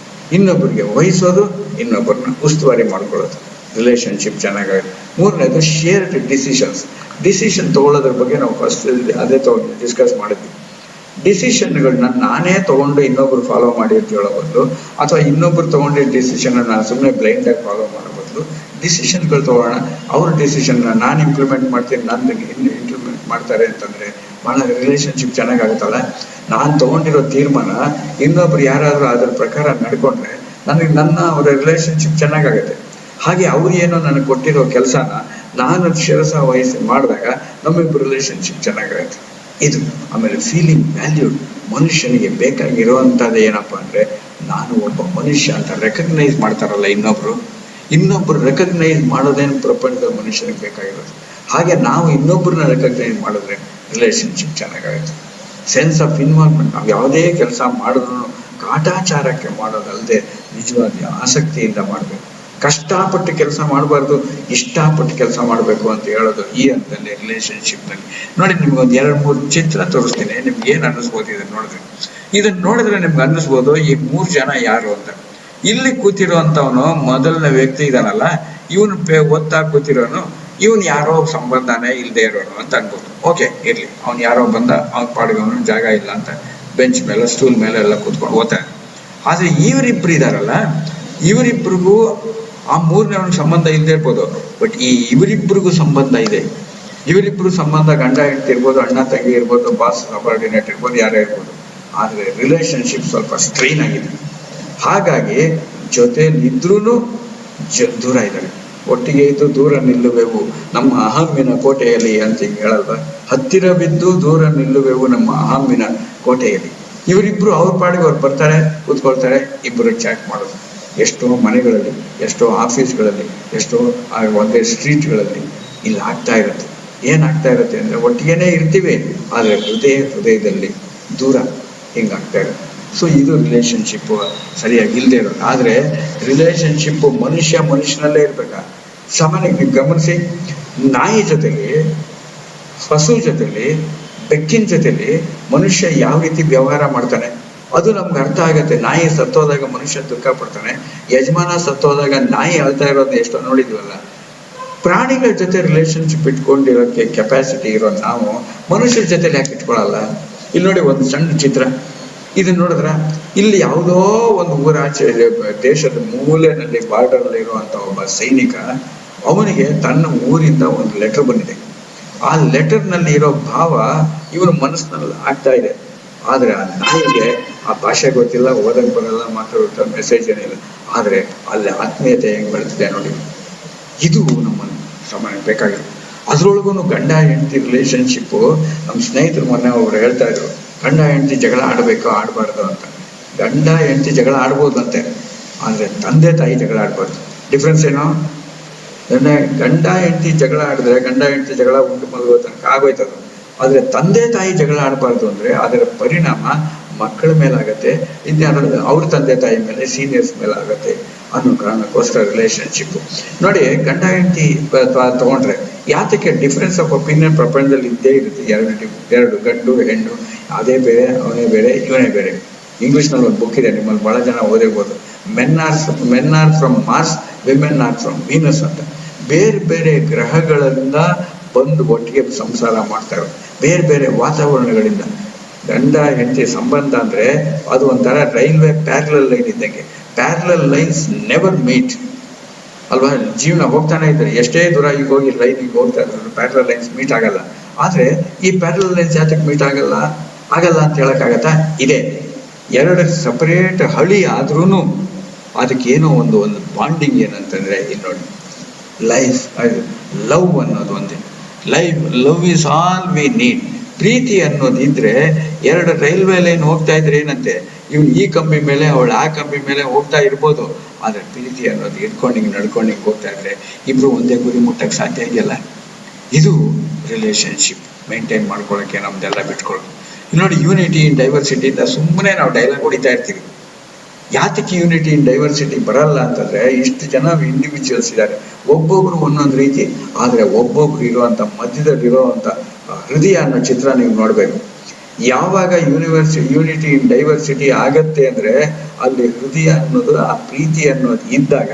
ಇನ್ನೊಬ್ಬರಿಗೆ ವಹಿಸೋದು, ಇನ್ನೊಬ್ಬರನ್ನ ಉಸ್ತುವಾರಿ ಮಾಡ್ಕೊಳ್ಳೋದು. ರಿಲೇಶನ್ಶಿಪ್ ಚೆನ್ನಾಗಾಗುತ್ತೆ. ಮೂರನೇದು ಶೇರ್ಡ್ ಡಿಸಿಷನ್ಸ್. ಡಿಸಿಷನ್ ತಗೊಳ್ಳೋದ್ರ ಬಗ್ಗೆ ನಾವು ಫಸ್ಟ್ ಅದೇ ಡಿಸ್ಕಸ್ ಮಾಡಿದ್ವಿ. ಡಿಸಿಷನ್ಗಳನ್ನ ನಾನೇ ತಗೊಂಡು ಇನ್ನೊಬ್ರು ಫಾಲೋ ಮಾಡಿರ್ತೀವೋ ಬದಲು, ಅಥವಾ ಇನ್ನೊಬ್ರು ತಗೊಂಡಿದ್ದ ಡಿಸಿಷನ್ ನಾನು ಸುಮ್ಮನೆ ಬ್ಲೈಂಡ್ ಆಗಿ ಫಾಲೋ ಮಾಡೋ ಬದಲು ಡಿಸಿಷನ್ಗಳು ತಗೋಣ. ಅವ್ರ ಡಿಸಿಷನ್ ನಾನು ಇಂಪ್ಲಿಮೆಂಟ್ ಮಾಡ್ತೀನಿ, ನನ್ನ ಇಂಪ್ಲಿಮೆಂಟ್ ಮಾಡ್ತಾರೆ ಅಂತಂದ್ರೆ ಬಹಳ ರಿಲೇಶನ್ಶಿಪ್ ಚೆನ್ನಾಗಾಗುತ್ತಲ್ಲ. ನಾನು ತಗೊಂಡಿರೋ ತೀರ್ಮಾನ ಇನ್ನೊಬ್ರು ಯಾರಾದ್ರೂ ಅದ್ರ ಪ್ರಕಾರ ನಡ್ಕೊಂಡ್ರೆ ನನ್ನ ಅವರ ರಿಲೇಶನ್ಶಿಪ್ ಚೆನ್ನಾಗಾಗುತ್ತೆ. ಹಾಗೆ ಅವ್ರು ಏನೋ ನನಗೆ ಕೊಟ್ಟಿರೋ ಕೆಲಸನ ನಾನು ಶಿರಸ ವಹಿಸಿ ಮಾಡಿದಾಗ ನಮ್ಮಿಬ್ಬರು ರಿಲೇಶನ್ಶಿಪ್ ಚೆನ್ನಾಗಾಗುತ್ತೆ. ಇದು. ಆಮೇಲೆ ಫೀಲಿಂಗ್ ವ್ಯಾಲ್ಯೂಡ್. ಮನುಷ್ಯನಿಗೆ ಬೇಕಾಗಿರುವಂಥದ್ದು ಏನಪ್ಪ ಅಂದ್ರೆ, ನಾನು ಒಬ್ಬ ಮನುಷ್ಯ ಅಂತ ರೆಕಗ್ನೈಸ್ ಮಾಡ್ತಾರಲ್ಲ ಇನ್ನೊಬ್ರು ರೆಕಗ್ನೈಸ್ ಮಾಡೋದೇನು ಪ್ರಪಂಚದ ಮನುಷ್ಯನಿಗೆ ಬೇಕಾಗಿರೋದು. ಹಾಗೆ ನಾವು ಇನ್ನೊಬ್ಬರನ್ನ ರೆಕಗ್ನೈಸ್ ಮಾಡಿದ್ರೆ ರಿಲೇಶನ್ಶಿಪ್ ಚೆನ್ನಾಗಾಗುತ್ತೆ. Sense of involvement. ನಾವು ಯಾವುದೇ ಕೆಲಸ ಮಾಡಿದ್ರು ಕಾಟಾಚಾರಕ್ಕೆ ಮಾಡೋದಲ್ಲದೆ ನಿಜವಾದ ಆಸಕ್ತಿಯಿಂದ ಮಾಡಬೇಕು. ಕಷ್ಟಪಟ್ಟು ಕೆಲಸ ಮಾಡಬಾರ್ದು, ಇಷ್ಟಪಟ್ಟು ಕೆಲಸ ಮಾಡಬೇಕು ಅಂತ ಹೇಳೋದು ಈ ಹಂತದಲ್ಲಿ ರಿಲೇಶನ್ಶಿಪ್ನಲ್ಲಿ. ನೋಡಿ, ನಿಮ್ಗೊಂದು 2-3 ಚಿತ್ರ ತೋರಿಸ್ತೀನಿ. ನಿಮ್ಗೆ ಏನ್ ಅನ್ನಿಸ್ಬೋದು ಇದನ್ನ ನೋಡಿದ್ರೆ ನಿಮ್ಗೆ ಅನ್ನಿಸ್ಬೋದು ಈ 3 ಜನ ಯಾರು ಅಂತ. ಇಲ್ಲಿ ಕೂತಿರೋಂಥವನು ಮೊದಲನೇ ವ್ಯಕ್ತಿ ಇದಾನಲ್ಲ, ಇವನು ಒತ್ತಾ ಕೂತಿರೋನು, ಇವನ್ ಯಾರೋ ಸಂಬಂಧನೇ ಇಲ್ಲದೆ ಇರೋನು ಅಂತ ಅನ್ಬೋದು. ಓಕೆ, ಇರ್ಲಿ, ಅವ್ನು ಯಾರೋ ಬಂದ, ಅವ್ನ ಪಾಡಿಗೆ ಅವನು ಜಾಗ ಇಲ್ಲ ಅಂತ ಬೆಂಚ್ ಮೇಲೆ ಸ್ಟೂಲ್ ಮೇಲೆ ಎಲ್ಲ ಕೂತ್ಕೊಂಡು ಓದ್ತಾನೆ. ಆದ್ರೆ ಇವರಿಬ್ರು ಇದಾರಲ್ಲ, ಇವರಿಬ್ರಿಗೂ ಆ 3ನೇವನಿಗೆ ಸಂಬಂಧ ಇಲ್ಲದೆ ಇರ್ಬೋದು, ಬಟ್ ಈ ಇವರಿಬ್ರಿಗೂ ಸಂಬಂಧ ಇದೆ. ಇವರಿಬ್ರು ಸಂಬಂಧ ಗಂಡ ಹೆಂಡತಿ ಇರ್ಬೋದು, ಅಣ್ಣ ತಂಗಿ ಇರ್ಬೋದು, ಬಾಸ್ ಸಬಾರ್ಡಿನೇಟ್ ಇರ್ಬೋದು, ಯಾರೇ ಇರ್ಬೋದು. ಆದ್ರೆ ರಿಲೇಶನ್ಶಿಪ್ ಸ್ವಲ್ಪ ಸ್ಟ್ರೈನ್ ಆಗಿದೆ. ಹಾಗಾಗಿ ಜೊತೆಲಿದ್ರೂ ದೂರ ಇದ್ದಾರೆ. ಒಟ್ಟಿಗೆ ಇದ್ದು ದೂರ ನಿಲ್ಲುವೆವು ನಮ್ಮ ಅಹಮ್ಮಿನ ಕೋಟೆಯಲ್ಲಿ ಅಂತ ಹೇಳಲ್ವ. ಹತ್ತಿರ ಬಿದ್ದು ದೂರ ನಿಲ್ಲುವೆವು ನಮ್ಮ ಅಹಮ್ಮಿನ ಕೋಟೆಯಲ್ಲಿ. ಇವರಿಬ್ರು ಅವ್ರ ಪಾಡಿಗೆ ಅವ್ರು ಬರ್ತಾರೆ, ಕೂತ್ಕೊಳ್ತಾರೆ, ಇಬ್ಬರು ಚಾಟ್ ಮಾಡೋದು. ಎಷ್ಟೋ ಮನೆಗಳಲ್ಲಿ, ಎಷ್ಟೋ ಆಫೀಸ್ಗಳಲ್ಲಿ, ಎಷ್ಟೋ ಒಂದೇ ಸ್ಟ್ರೀಟ್ಗಳಲ್ಲಿ ಇಲ್ಲಿ ಆಗ್ತಾ ಇರುತ್ತೆ. ಏನಾಗ್ತಾ ಇರುತ್ತೆ ಅಂದ್ರೆ, ಒಟ್ಟಿಗೆನೇ ಇರ್ತೀವಿ, ಆದ್ರೆ ಹೃದಯದಲ್ಲಿ ದೂರ ಹಿಂಗಾಗ್ತಾ ಇರುತ್ತೆ. ಸೊ ಇದು ರಿಲೇಶನ್ಶಿಪ್ ಸರಿಯಾಗಿ ಇಲ್ಲದೆ ಇರೋದು. ಆದ್ರೆ ರಿಲೇಶನ್ಶಿಪ್ ಮನುಷ್ಯನಲ್ಲೇ ಇರ್ಬೇಕಾ. ಸಾಮಾನ್ಯ ನೀವು ಗಮನಿಸಿ, ನಾಯಿ ಜೊತೆಲಿ, ಹಸು ಜೊತೆಲಿ, ಬೆಕ್ಕಿನ ಜೊತೆಲಿ ಮನುಷ್ಯ ಯಾವ ರೀತಿ ವ್ಯವಹಾರ ಮಾಡ್ತಾನೆ ಅದು ನಮ್ಗೆ ಅರ್ಥ ಆಗತ್ತೆ. ನಾಯಿ ಸತ್ತೋದಾಗ ಮನುಷ್ಯ ದುಃಖ ಪಡ್ತಾನೆ, ಯಜಮಾನ ಸತ್ತೋದಾಗ ನಾಯಿ ಅಳ್ತಾ ಇರೋದು ಎಷ್ಟೋ ನೋಡಿದ್ವಲ್ಲ. ಪ್ರಾಣಿಗಳ ಜೊತೆ ರಿಲೇಶನ್ಶಿಪ್ ಇಟ್ಕೊಂಡಿರೋಕ್ಕೆ ಕೆಪಾಸಿಟಿ ಇರೋ ನಾವು ಮನುಷ್ಯರ ಜೊತೆಲಿ ಯಾಕೆ ಇಟ್ಕೊಳಲ್ಲ? ಇಲ್ಲಿ ನೋಡಿ, ಒಂದು ಸಣ್ಣ ಚಿತ್ರ. ಇದನ್ನ ನೋಡಿದ್ರ, ಇಲ್ಲಿ ಯಾವುದೋ ಒಂದು ಊರಾಚೆ ದೇಶದ ಮೂಲೆಯಲ್ಲಿ ಬಾರ್ಡರ್ ಅಲ್ಲಿ ಇರುವಂತ ಒಬ್ಬ ಸೈನಿಕ, ಅವನಿಗೆ ತನ್ನ ಊರಿಂದ ಒಂದು ಲೆಟರ್ ಬಂದಿದೆ. ಆ ಲೆಟರ್ ನಲ್ಲಿ ಇರೋ ಭಾವ ಇವನ ಮನಸ್ಸಿನಲ್ಲಿ ಆಗ್ತಾ ಇದೆ. ಆದ್ರೆ ಆ ನಾಯಿಗೆ ಆ ಭಾಷೆ ಗೊತ್ತಿಲ್ಲ, ಓದಕ್ ಬರಲ್ಲ, ಮಾತಾಡೋ ಮೆಸೇಜ್ ಏನಿಲ್ಲ. ಆದ್ರೆ ಅಲ್ಲಿ ಆತ್ಮೀಯತೆ ಹೆಂಗ್ ಬೆಳೆದಿದೆ ನೋಡಿ. ಇದು ನಮ್ಮ ಸಾಮಾನ್ಯ ಬೇಕಾಗಿರೋದು. ಅದ್ರೊಳಗೂ ಗಂಡ ಹೆಂಡತಿ ರಿಲೇಶನ್ಶಿಪ್. ನಮ್ಮ ಸ್ನೇಹಿತರು ಮೊನ್ನೆ ಒಬ್ರು ಹೇಳ್ತಾ ಇದ್ರು, ಗಂಡ ಹೆಂಡತಿ ಜಗಳ ಆಡಬೇಕು ಆಡಬಾರ್ದು ಅಂತ. ಗಂಡ ಹೆಂಡತಿ ಜಗಳ ಆಡ್ಬೋದಂತೆ, ಆದರೆ ತಂದೆ ತಾಯಿ ಜಗಳ ಆಡ್ಬಾರ್ದು. ಡಿಫ್ರೆನ್ಸ್ ಏನು? ಗಂಡ ಹೆಂಡತಿ ಜಗಳ ಆಡಿದ್ರೆ ಗಂಡ ಹೆಂಡತಿ ಜಗಳ ಉಂಟು ಮಲಗೋ ತನಕ ಆಗೋಯ್ತದು. ಆದರೆ ತಂದೆ ತಾಯಿ ಜಗಳ ಆಡಬಾರ್ದು ಅಂದ್ರೆ ಅದರ ಪರಿಣಾಮ ಮಕ್ಕಳ ಮೇಲಾಗತ್ತೆ, ಇನ್ಯಾರ ಅವ್ರ ತಂದೆ ತಾಯಿ ಮೇಲೆ, ಸೀನಿಯರ್ಸ್ ಮೇಲೆ ಆಗತ್ತೆ ಅನ್ನೋ ಕಾರಣಕ್ಕೋಸ್ಕರ ರಿಲೇಶನ್ಶಿಪ್. ನೋಡಿ, ಗಂಡ ಹೆಂಡತಿ ತಗೊಂಡ್ರೆ ಯಾತಕ್ಕೆ ಡಿಫ್ರೆನ್ಸ್ ಆಫ್ ಒಪಿನಿಯನ್ ಪ್ರಪಂಚದಲ್ಲಿ ಇದ್ದೇ ಇರುತ್ತೆ. ಎರಡು ಗಂಡು ಹೆಣ್ಣು, ಅದೇ ಬೇರೆ ಅವನೇ ಬೇರೆ ಇವನೇ ಬೇರೆ. ಇಂಗ್ಲಿಷ್ನಲ್ಲಿ ಒಂದು ಬುಕ್ ಇದೆ, ನಿಮ್ಮಲ್ಲಿ ಬಹಳ ಜನ ಓದಿರ್ಬೋದು, men are from Mars, women are from Venus ಅಂತ. ಬೇರೆ ಬೇರೆ ಗ್ರಹಗಳಿಂದ ಬಂದು ಒಟ್ಟಿಗೆ ಸಂಸಾರ ಮಾಡ್ತಾರೆ, ಬೇರೆ ಬೇರೆ ವಾತಾವರಣಗಳಿಂದ. ಗಂಡ ಹೆಂಡತಿ ಸಂಬಂಧ ಅಂದ್ರೆ ಅದು ಒಂಥರ ರೈಲ್ವೆ ಪ್ಯಾರಲಲ್ ಲೈನ್ ಇದ್ದಂಗೆ. ಪ್ಯಾರಲಲ್ ಲೈನ್ಸ್ ನೆವರ್ ಮೀಟ್ ಅಲ್ವಾ? ಜೀವನ ಹೋಗ್ತಾನೆ ಇದ್ದಾರೆ, ಎಷ್ಟೇ ದೂರ ಈಗ ಹೋಗಿ ಲೈನಿಗೆ ಹೋಗ್ತಾ ಇದ್ರು, ಪ್ಯಾರಲಲ್ ಲೈನ್ಸ್ ಮೀಟ್ ಆಗಲ್ಲ. ಆದ್ರೆ ಈ ಪ್ಯಾರಲಲ್ ಲೈನ್ಸ್ ಯಾತಕ್ಕೆ ಮೀಟ್ ಆಗಲ್ಲ ಅಂತ ಹೇಳಕ್ಕಾಗತ್ತಾ? ಇದೆ, ಎರಡು ಸಪರೇಟ್ ಹಳಿ ಆದ್ರೂ ಅದಕ್ಕೇನೋ ಒಂದು ಬಾಂಡಿಂಗ್ ಏನಂತಂದ್ರೆ, ಇಲ್ಲಿ ನೋಡಿ, ಲೈಫ್ ಲವ್ ಅನ್ನೋದು ಒಂದೇ. Love is all we need. ಪ್ರೀತಿ ಅನ್ನೋದು ಇದ್ರೆ ಎರಡು ರೈಲ್ವೆ ಲೈನ್ ಹೋಗ್ತಾ ಇದ್ರೆ ಏನಂತೆ, ಇವ್ನು ಈ ಕಂಬಿ ಮೇಲೆ ಅವಳು ಆ ಕಂಬಿ ಮೇಲೆ ಹೋಗ್ತಾ ಇರ್ಬೋದು, ಆದ್ರೆ ಪ್ರೀತಿ ಅನ್ನೋದು ಇಟ್ಕೊಂಡಿಂಗ್ ನಡ್ಕೊಂಡಿಂಗ್ ಹೋಗ್ತಾ ಇದ್ರೆ ಇಬ್ರು ಒಂದೇ ಗುರಿ ಮುಟ್ಟಕ್ಕೆ ಸಾಧ್ಯ ಇದೆಯಲ್ಲ. ಇದು ರಿಲೇಶನ್ಶಿಪ್ ಮೇಂಟೈನ್ ಮಾಡ್ಕೊಳ್ಳೋಕೆ ನಮ್ದೆಲ್ಲ ಬಿಟ್ಕೊಳ್ಳೋದು. ನೋಡಿ, ಯೂನಿಟಿ ಇನ್ ಡೈವರ್ಸಿಟಿ ಇಂದ ಸುಮ್ಮನೆ ನಾವು ಡೈಲಾಗ್ ಹೊಡಿತಾ ಇರ್ತೀವಿ. ಯಾತಕ್ಕೆ ಯೂನಿಟಿ ಇನ್ ಡೈವರ್ಸಿಟಿ ಬರಲ್ಲ ಅಂತಂದ್ರೆ, ಇಷ್ಟು ಜನ ಇಂಡಿವಿಜುವಲ್ಸ್ ಇದ್ದಾರೆ, ಒಬ್ಬೊಬ್ರು ಒಂದೊಂದು ರೀತಿ, ಆದ್ರೆ ಒಬ್ಬೊಬ್ರು ಇರುವಂತ ಮಧ್ಯದಲ್ಲಿರುವಂತ ಹೃದಯ ಅನ್ನೋ ಚಿತ್ರ ನೀವು ನೋಡ್ಬೇಕು. ಯಾವಾಗ ಯೂನಿಟಿ ಇನ್ ಡೈವರ್ಸಿಟಿ ಆಗತ್ತೆ ಅಂದ್ರೆ ಅಲ್ಲಿ ಹೃದಯ ಅನ್ನೋದು, ಆ ಪ್ರೀತಿ ಅನ್ನೋದು ಇದ್ದಾಗ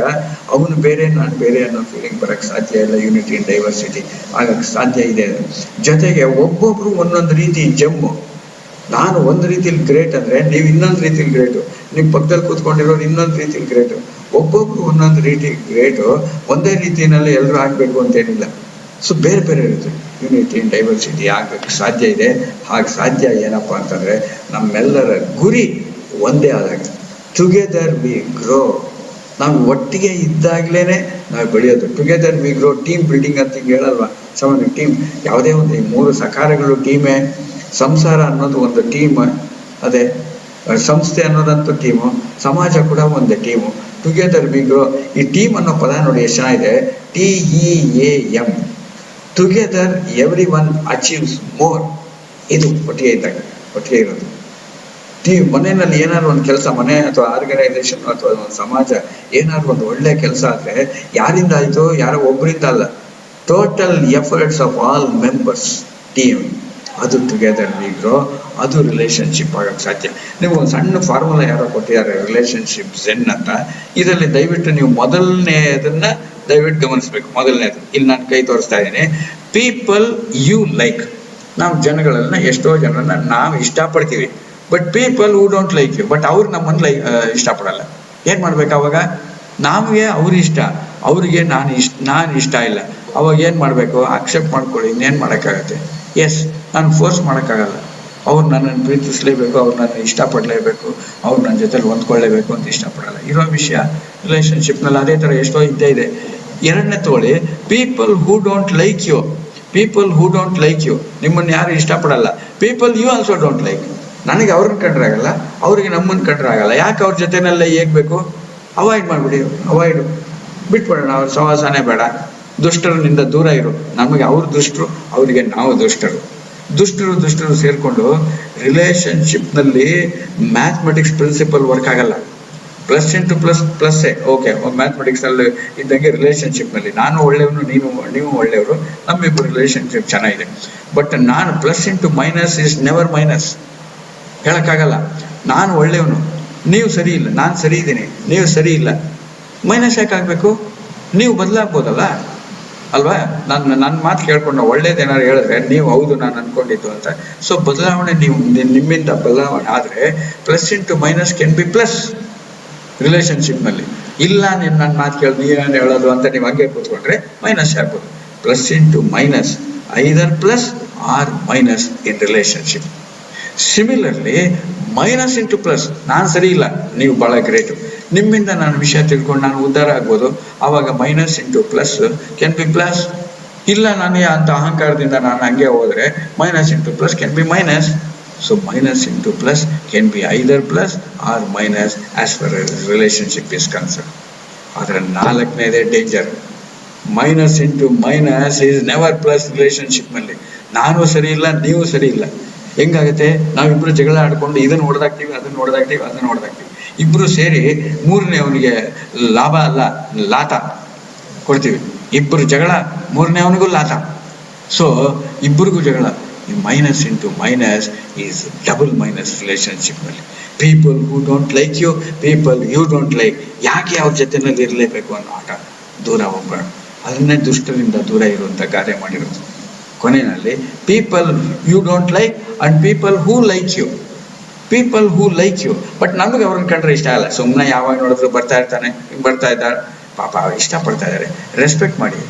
ಅವನು ಬೇರೆ ನಾನು ಬೇರೆ ಅನ್ನೋ ಫೀಲಿಂಗ್ ಬರಕ್ ಸಾಧ್ಯ ಇಲ್ಲ. ಯೂನಿಟಿ ಇನ್ ಡೈವರ್ಸಿಟಿ ಆಗಕ್ಕೆ ಸಾಧ್ಯ ಇದೆ. ಜೊತೆಗೆ ಒಬ್ಬೊಬ್ರು ಒಂದೊಂದು ರೀತಿ ಜಮ್ಮು. ನಾನು ಒಂದು ರೀತಿಲಿ ಗ್ರೇಟ್ ಅಂದ್ರೆ ನೀವು ಇನ್ನೊಂದು ರೀತಿಲಿ ಗ್ರೇಟು, ನಿಮ್ ಪಕ್ಕದಲ್ಲಿ ಕೂತ್ಕೊಂಡಿರೋರು ಇನ್ನೊಂದು ರೀತಿಲಿ ಗ್ರೇಟು. ಒಬ್ಬೊಬ್ರು ಒಂದೊಂದು ರೀತಿ ಗ್ರೇಟು. ಒಂದೇ ರೀತಿಯಲ್ಲಿ ಎಲ್ಲರೂ ಆಗ್ಬೇಕು ಅಂತೇನಿಲ್ಲ. ಸೊ ಬೇರೆ ಬೇರೆ ಇರುತ್ತೆ. ಯೂನಿಟಿ ಇನ್ ಡೈವರ್ಸಿಟಿ ಆಗಕ್ಕೆ ಸಾಧ್ಯ ಇದೆ. ಹಾಗೆ ಸಾಧ್ಯ ಏನಪ್ಪಾ ಅಂತಂದ್ರೆ ನಮ್ಮೆಲ್ಲರ ಗುರಿ ಒಂದೇ ಆದಾಗ, ಟುಗೆದರ್ ವಿ ಗ್ರೋ. ನಾವು ಒಟ್ಟಿಗೆ ಇದ್ದಾಗ್ಲೇನೆ ನಾವು ಬೆಳೆಯೋದು. Together we grow, team building ಅಂತ ಹಿಂಗೆ ಹೇಳಲ್ವಾ? ಸಾಮಾನ್ಯ ಟೀಮ್, ಯಾವುದೇ ಒಂದು ಈ ಮೂರು ಸಕಾರಗಳು ಟೀಮೇ. ಸಂಸಾರ ಅನ್ನೋದು ಒಂದು ಟೀಮ್, ಅದೇ ಸಂಸ್ಥೆ ಅನ್ನೋದಂತೂ ಟೀಮು, ಸಮಾಜ ಕೂಡ ಒಂದು ಟೀಮು. Together we grow. ಈ ಟೀಮ್ ಅನ್ನೋ ಪದ ನೋಡಿ ಎಷ್ಟು ಚೆನ್ನಾಗಿದೆ, TEAM, together every one achieves more. ಇದು ಒಟ್ಟಿಗೆ ಇದ್ದಾಗ, ಒಟ್ಟಿಗೆ ಇರೋದು. ಮನೆಯಲ್ಲಿ ಏನಾದ್ರು ಒಂದು ಕೆಲಸ, ಮನೆ ಅಥವಾ ಆರ್ಗನೈಸೇಷನ್ ಅಥವಾ ಒಂದು ಸಮಾಜ ಏನಾದ್ರು ಒಂದು ಒಳ್ಳೆ ಕೆಲಸ ಆದ್ರೆ ಯಾರಿಂದ ಆಯ್ತು? ಯಾರೋ ಒಬ್ಬರಿಂದ ಅಲ್ಲ, total efforts of all members, team. ಅದು ಟುಗೆದರ್ ವಿ ಗ್ರೋ. ಅದು ರಿಲೇಶನ್ಶಿಪ್ ಆಗಕ್ಕೆ ಸಾಧ್ಯ. ನೀವು ಒಂದು ಸಣ್ಣ ಫಾರ್ಮುಲಾ ಯಾರೋ ಕೊಟ್ಟಿದ್ದಾರೆ, ರಿಲೇಶನ್ಶಿಪ್ ಝೆನ್ ಅಂತ. ಇದರಲ್ಲಿ ದಯವಿಟ್ಟು ನೀವು ಮೊದಲನೇದನ್ನ ದಯವಿಟ್ಟು ಗಮನಿಸ್ಬೇಕು. ಮೊದಲನೇದು ಇಲ್ಲಿ ನಾನು ಕೈ ತೋರಿಸ್ತಾ ಇದ್ದೀನಿ. People you like. ನಾವು ಜನಗಳನ್ನ, ಎಷ್ಟೋ ಜನರನ್ನ ನಾವು ಇಷ್ಟಪಡ್ತೀವಿ, but people who don't like you. But ಅವ್ರು ನಮ್ಮನ್ನು ಇಷ್ಟಪಡಲ್ಲ. ಏನ್ ಮಾಡ್ಬೇಕು ಅವಾಗ? ನಮಗೆ ಅವ್ರು ಇಷ್ಟ, ಅವ್ರಿಗೆ ನಾನು ಇಷ್ಟ ಇಲ್ಲ. ಅವಾಗ ಏನ್ ಮಾಡ್ಬೇಕು? ಅಕ್ಸೆಪ್ಟ್ ಮಾಡ್ಕೊಳ್ಳಿ. ಇನ್ನೇನ್ ಮಾಡೋಕ್ಕಾಗತ್ತೆ? ಎಸ್, ನಾನು ಫೋರ್ಸ್ ಮಾಡೋಕ್ಕಾಗಲ್ಲ. ಅವ್ರು ನನ್ನನ್ನು ಪ್ರೀತಿಸ್ಲೇಬೇಕು, ಅವ್ರು ನನ್ನ ಇಷ್ಟಪಡಲೇಬೇಕು, ಅವ್ರು ನನ್ನ ಜೊತೆಲಿ ಹೊಂದ್ಕೊಳ್ಳೇಬೇಕು ಅಂತ ಇಷ್ಟಪಡಲ್ಲ. ಇರೋ ವಿಷಯ ರಿಲೇಶನ್ಶಿಪ್ನಲ್ಲಿ ಅದೇ ಥರ ಎಷ್ಟೋ ಇದ್ದೇ ಇದೆ. ಎರಡನೇ ತಗೊಳ್ಳಿ, people who don't like you. People who don't like you, ನಿಮ್ಮನ್ನು ಯಾರು ಇಷ್ಟಪಡಲ್ಲ. People you also don't like. ನನಗೆ ಅವ್ರನ್ನ ಕಂಡ್ರೆ ಆಗಲ್ಲ, ಅವ್ರಿಗೆ ನಮ್ಮನ್ನು ಕಂಡ್ರೆ ಆಗಲ್ಲ. ಯಾಕೆ ಅವ್ರ ಜೊತೆನೆಲ್ಲ ಹೇಗ್ಬೇಕು? ಅವಾಯ್ಡ್ ಮಾಡಿಬಿಡಿ, ಅವಾಯ್ಡು ಬಿಟ್ಬಿಡೋಣ. ಅವ್ರ ಸಹವಾಸನೇ ಬೇಡ. ದುಷ್ಟರನಿಂದ ದೂರ ಇರು. ನಮಗೆ ಅವ್ರು ದುಷ್ಟರು, ಅವರಿಗೆ ನಾವು ದುಷ್ಟರು. ದುಷ್ಟರು ಸೇರ್ಕೊಂಡು ರಿಲೇಶನ್ಶಿಪ್ನಲ್ಲಿ ಮ್ಯಾಥಮೆಟಿಕ್ಸ್ ಪ್ರಿನ್ಸಿಪಲ್ ವರ್ಕ್ ಆಗಲ್ಲ. ಪ್ಲಸ್ ಇಂಟು ಪ್ಲಸ್ಸೇ ಓಕೆ. ಮ್ಯಾಥಮೆಟಿಕ್ಸ್ ಅಲ್ಲಿ ಇದ್ದಂಗೆ ರಿಲೇಶನ್ಶಿಪ್ನಲ್ಲಿ ನಾನು ಒಳ್ಳೆಯವನು, ನೀವು ಒಳ್ಳೆಯವರು, ನಮ್ಮಿಬ್ಬರು ರಿಲೇಶನ್ಶಿಪ್ ಚೆನ್ನಾಗಿದೆ. ಬಟ್ ನಾನು plus into minus is never minus. ಹೇಳಕ್ಕಾಗಲ್ಲ. ನಾನು ಒಳ್ಳೆಯವನು, ನೀವು ಸರಿ ಇಲ್ಲ, ನಾನು ಸರಿ ಇದ್ದೀನಿ, ನೀವು ಸರಿ ಇಲ್ಲ. ಮೈನಸ್ ಯಾಕಾಗಬೇಕು? ನೀವು ಬದಲಾಗ್ಬೋದಲ್ಲ ಅಲ್ವಾ? ನನ್ನ ಮಾತು ಕೇಳ್ಕೊಂಡು ಒಳ್ಳೇದೇನಾದ್ರು ಹೇಳಿದ್ರೆ ನೀವು ಹೌದು ನಾನು ಅನ್ಕೊಂಡಿದ್ದು ಅಂತ. ಸೊ ಬದಲಾವಣೆ, ನೀವು ನಿಮ್ಮಿಂದ ಬದಲಾವಣೆ ಆದರೆ plus into minus can be plus ರಿಲೇಶನ್ಶಿಪ್ನಲ್ಲಿ. ಇಲ್ಲ ನೀನು ನನ್ನ ಮಾತು ಕೇಳಿ ನೀವೇನು ಹೇಳೋದು ಅಂತ ನೀವು ಹಂಗೆ ಕೂತ್ಕೊಂಡ್ರೆ ಮೈನಸ್ ಆಗ್ಬೋದು. Plus into minus, either plus or minus in relationship. Similarly minus into plus, ನಾನು ಸರಿ ಇಲ್ಲ, ನೀವು ಭಾಳ ಗ್ರೇಟು, ನಿಮ್ಮಿಂದ ನಾನು ವಿಷಯ ತಿಳ್ಕೊಂಡು ನಾನು ಉದ್ಧಾರ ಆಗ್ಬೋದು. ಆವಾಗ minus into plus can be plus. ಇಲ್ಲ ನನಗೆ ಅಂತ ಅಹಂಕಾರದಿಂದ ನಾನು ಹಂಗೆ ಹೋದರೆ minus into plus can be minus. So minus into plus can be either plus or minus as far relationship is concern. ಆದರೆ ನಾಲ್ಕನೇದೇ danger. Minus into minus is never plus ರಿಲೇಶನ್ಶಿಪ್ನಲ್ಲಿ. ನಾನು ಸರಿ ಇಲ್ಲ, ನೀವು ಸರಿ ಇಲ್ಲ. ಹೆಂಗಾಗುತ್ತೆ? ನಾವಿಬ್ರು ಜಗಳ ಆಡ್ಕೊಂಡು ಇದನ್ನು ಹೊಡೆದಾಕ್ತೀವಿ, ಅದನ್ನು ಹೊಡೆದಾಕ್ತೀವಿ, ಅದನ್ನು ಹೊಡೆದಾಕ್ತೀವಿ. ಇಬ್ರು ಸೇರಿ ಮೂರನೇ ಅವನಿಗೆ ಲಾಭ ಅಲ್ಲ ಲಾತ ಕೊಡ್ತೀವಿ. ಇಬ್ಬರು ಜಗಳ, ಮೂರನೇ ಅವನಿಗೂ ಲಾತ. ಸೊ ಇಬ್ಬರಿಗೂ ಜಗಳ. Minus into minus is double minus ರಿಲೇಶನ್ಶಿಪ್ನಲ್ಲಿ. People who don't like you, people you don't like. ಯಾಕೆ ಅವ್ರ ಜೊತೆನಲ್ಲಿ ಇರಲೇಬೇಕು ಅನ್ನೋ ಆಟ. ದೂರ ಹೋಗ್ಬೇಡ. ಅದನ್ನೇ ದುಷ್ಟರಿಂದ ದೂರ ಇರುವಂಥ ಕಾರ್ಯ ಮಾಡಿರೋದು. ಕೊನೆಯಲ್ಲಿ people you don't like and people who like you. People who like you, but ನಮಗೆ ಅವ್ರನ್ನ ಕಂಡ್ರೆ ಇಷ್ಟ ಆಗಲ್ಲ. ಸುಮ್ಮನೆ ಯಾವಾಗ ನೋಡಿದ್ರು ಬರ್ತಾ ಇರ್ತಾನೆ, ಬರ್ತಾ ಇದ್ದಾರೆ, ಪಾಪ ಅವ್ರು ಇಷ್ಟಪಡ್ತಾ ಇದ್ದಾರೆ, ರೆಸ್ಪೆಕ್ಟ್ ಮಾಡಿ.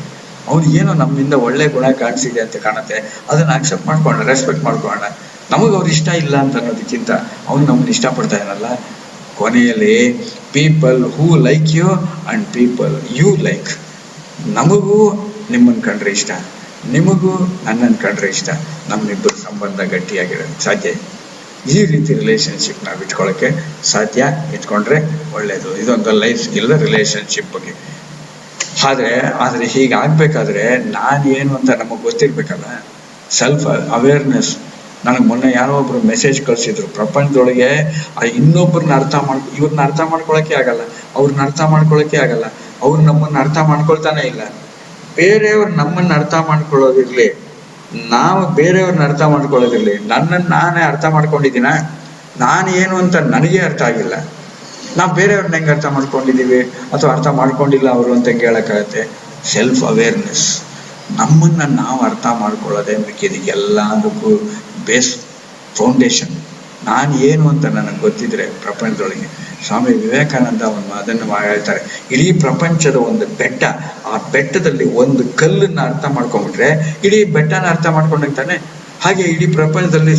ಅವ್ರಿಗೇನೋ ನಮ್ಮಿಂದ ಒಳ್ಳೆ ಗುಣ ಕಾಣಿಸಿದೆ ಅಂತ ಕಾಣುತ್ತೆ, ಅದನ್ನ ಅಕ್ಸೆಪ್ಟ್ ಮಾಡ್ಕೊಳ್ಳೋಣ, ರೆಸ್ಪೆಕ್ಟ್ ಮಾಡ್ಕೊಳ್ಳೋಣ. ನಮಗೆ ಅವ್ರು ಇಷ್ಟ ಇಲ್ಲ ಅಂತ ಅನ್ನೋದಕ್ಕಿಂತ ಅವ್ನು ನಮ್ಮನ್ನು ಇಷ್ಟಪಡ್ತಾ ಇರಲ್ಲ. ಕೊನೆಯಲ್ಲಿ people who like you and people you like. ನಮಗೂ ನಿಮ್ಮನ್ನು ಕಂಡ್ರೆ ಇಷ್ಟ, ನಿಮಗೂ ನನ್ನನ್ನು ಕಂಡ್ರೆ ಇಷ್ಟ. ನಮ್ಮಿಬ್ಬರು ಸಂಬಂಧ ಗಟ್ಟಿಯಾಗಿರೋದು ಸಾಧ್ಯ. ಈ ರೀತಿ ರಿಲೇಶನ್ಶಿಪ್ ನಾವು ಇಟ್ಕೊಳ್ಳೋಕ್ಕೆ ಸಾಧ್ಯ. ಇಟ್ಕೊಂಡ್ರೆ ಒಳ್ಳೇದು. ಇದೊಂದು ಲೈಫ್ ಸ್ಕಿಲ್ ರಿಲೇಶನ್ಶಿಪ್ ಬಗ್ಗೆ. ಆದರೆ ಹೀಗಾಗಬೇಕಾದ್ರೆ ನಾನು ಏನು ಅಂತ ನಮಗೆ ಗೊತ್ತಿರ್ಬೇಕಲ್ಲ. Self awareness. ನನಗೆ ಮೊನ್ನೆ ಯಾರೋ ಒಬ್ರು ಮೆಸೇಜ್ ಕಳಿಸಿದ್ರು. ಪ್ರಪಂಚದೊಳಗೆ ಇನ್ನೊಬ್ಬರನ್ನ ಇವ್ರನ್ನ ಅರ್ಥ ಮಾಡ್ಕೊಳಕ್ಕೆ ಆಗಲ್ಲ, ಅವ್ರನ್ನ ಅರ್ಥ ಮಾಡ್ಕೊಳಕ್ಕೆ ಆಗಲ್ಲ, ಅವ್ರು ನಮ್ಮನ್ನ ಅರ್ಥ ಮಾಡ್ಕೊಳ್ತಾನೆ ಇಲ್ಲ. ಬೇರೆಯವ್ರು ನಮ್ಮನ್ನ ಅರ್ಥ ಮಾಡ್ಕೊಳ್ಳೋದಿರ್ಲಿ, ನಾವು ಬೇರೆಯವ್ರನ್ನ ಅರ್ಥ ಮಾಡ್ಕೊಳ್ಳೋದಿರ್ಲಿ, ನನ್ನನ್ನು ನಾನೇ ಅರ್ಥ ಮಾಡ್ಕೊಂಡಿದ್ದೀನ, ನಾನು ಏನು ಅಂತ ನನಗೆ ಅರ್ಥ ಆಗಿಲ್ಲ. ನಾವು ಬೇರೆಯವ್ರನ್ನ ಹೆಂಗೆ ಅರ್ಥ ಮಾಡ್ಕೊಂಡಿದ್ದೀವಿ ಅಥವಾ ಅರ್ಥ ಮಾಡ್ಕೊಂಡಿಲ್ಲ ಅವರು ಅಂತ ಹೆಂಗೆ ಹೇಳೋಕ್ಕಾಗತ್ತೆ? Self awareness. ನಮ್ಮನ್ನು ನಾವು ಅರ್ಥ ಮಾಡ್ಕೊಳ್ಳೋದೇ ಮಿಕ್ಕಿದಕ್ಕೆಲ್ಲದಕ್ಕೂ ಬೇಸ್ ಫೌಂಡೇಶನ್. ನಾನು ಏನು ಅಂತ ನನಗೆ ಗೊತ್ತಿದ್ರೆ ಪ್ರಪಂಚದೊಳಗೆ. ಸ್ವಾಮಿ ವಿವೇಕಾನಂದ ಅದನ್ನು ಹೇಳ್ತಾರೆ. ಇಡೀ ಪ್ರಪಂಚದ ಒಂದು ಬೆಟ್ಟ, ಆ ಬೆಟ್ಟದಲ್ಲಿ ಒಂದು ಕಲ್ಲನ್ನ ಅರ್ಥ ಮಾಡ್ಕೊಂಡ್ಬಿಟ್ರೆ ಇಡೀ ಬೆಟ್ಟನ ಅರ್ಥ ಮಾಡ್ಕೊಂಡಂತಾನೆ. ಹಾಗೆ ಇಡೀ ಪ್ರಪಂಚದಲ್ಲಿ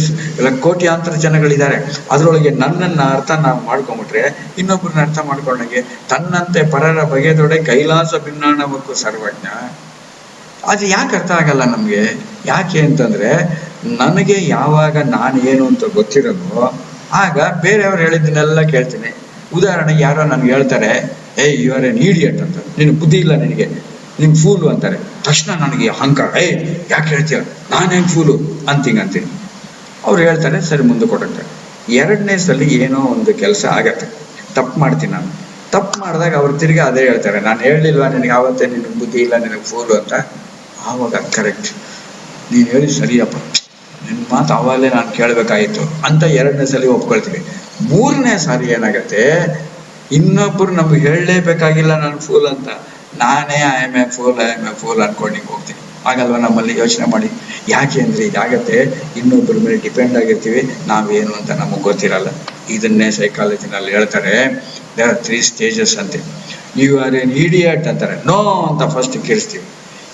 ಕೋಟ್ಯಾಂತರ ಜನಗಳಿದ್ದಾರೆ, ಅದರೊಳಗೆ ನನ್ನನ್ನ ಅರ್ಥ ನಾವು ಮಾಡ್ಕೊಂಬಿಟ್ರೆ ಇನ್ನೊಬ್ಬರನ್ನ ಅರ್ಥ ಮಾಡ್ಕೊಂಡಂಗೆ. ತನ್ನಂತೆ ಪರರ ಬಗೆದೊಡೆ ಕೈಲಾಸ ಭಿನ್ನಾಣವಕ್ಕೂ ಸರ್ವಜ್ಞ. ಅದು ಯಾಕೆ ಅರ್ಥ ಆಗಲ್ಲ ನಮಗೆ? ಯಾಕೆ ಅಂತಂದ್ರೆ ನನಗೆ ಯಾವಾಗ ನಾನು ಏನು ಅಂತ ಗೊತ್ತಿರೋದು ಆಗ ಬೇರೆಯವ್ರು ಹೇಳಿದ್ದನ್ನೆಲ್ಲ ಕೇಳ್ತೀನಿ. ಉದಾಹರಣೆಗೆ ಯಾರೋ ನನಗೆ ಹೇಳ್ತಾರೆ, ಯು ಆರ್ ಎನ್ ಇಡಿಯಟ್ ಅಂತ, ನಿನ್ನ ಬುದ್ಧಿ ಇಲ್ಲ, ನಿನ್ ಫೂಲು ಅಂತಾರೆ. ತಕ್ಷಣ ನನಗೆ ಅಹಂಕಾರ, ಯಾಕೆ ಹೇಳ್ತೀಯ, ನಾನೇನು ಫೂಲು ಅಂತೀನಿ. ಅವ್ರು ಹೇಳ್ತಾರೆ, ಸರಿ ಮುಂದೆ ಕೊಡುತ್ತೆ. ಎರಡನೇ ಸಲ ಏನೋ ಒಂದು ಕೆಲಸ ಆಗತ್ತೆ, ತಪ್ಪು ಮಾಡ್ತೀನಿ ನಾನು. ತಪ್ಪು ಮಾಡಿದಾಗ ಅವ್ರು ತಿರ್ಗಿ ಅದೇ ಹೇಳ್ತಾರೆ, ನಾನು ಹೇಳಲಿಲ್ವಾ ನಿನಗೆ ಆವತ್ತೇ ನಿನಗೆ ಬುದ್ಧಿ ಇಲ್ಲ, ನಿನಗೆ ಫೂಲು ಅಂತ. ಆವಾಗ ಕರೆಕ್ಟ್, ನೀನು ಹೇಳಿ ಸರಿಯಪ್ಪ, ನಿನ್ನ ಮಾತು ಅವಾಗಲೇ ನಾನು ಕೇಳಬೇಕಾಯಿತು ಅಂತ ಎರಡನೇ ಸಲ ಒಪ್ಕೊಳ್ತೀವಿ. ಮೂರನೇ ಸಾರಿ ಏನಾಗತ್ತೆ, ಇನ್ನೊಬ್ಬರು ನಮ್ಗೆ ಹೇಳಲೇಬೇಕಾಗಿಲ್ಲ ನಾನು ಫೂಲ್ ಅಂತ, ನಾನೇ ಐ ಎಮ್ ಎ ಫೂಲ್ ಅನ್ಕೊಂಡು ಹೋಗ್ತೀನಿ. ಆಗಲ್ವ ನಮ್ಮಲ್ಲಿ? ಯೋಚನೆ ಮಾಡಿ. ಯಾಕೆ ಅಂದರೆ ಇದಾಗತ್ತೆ, ಇನ್ನೊಬ್ಬರ ಮೇಲೆ ಡಿಪೆಂಡ್ ಆಗಿರ್ತೀವಿ, ನಾವೇನು ಅಂತ ನಮಗೆ ಗೊತ್ತಿರಲ್ಲ. ಇದನ್ನೇ ಸೈಕಾಲಜಿನಲ್ಲಿ ಹೇಳ್ತಾರೆ, ದೇರ್ ಆರ್ 3 ಸ್ಟೇಜಸ್ ಅಂತೆ. ಯು ಆರ್ ಎನ್ ಇಡಿಯಟ್ ಅಂತಾರೆ, ನೋ ಅಂತ ಫಸ್ಟ್ ಕಿರಿಸ್ತೀವಿ.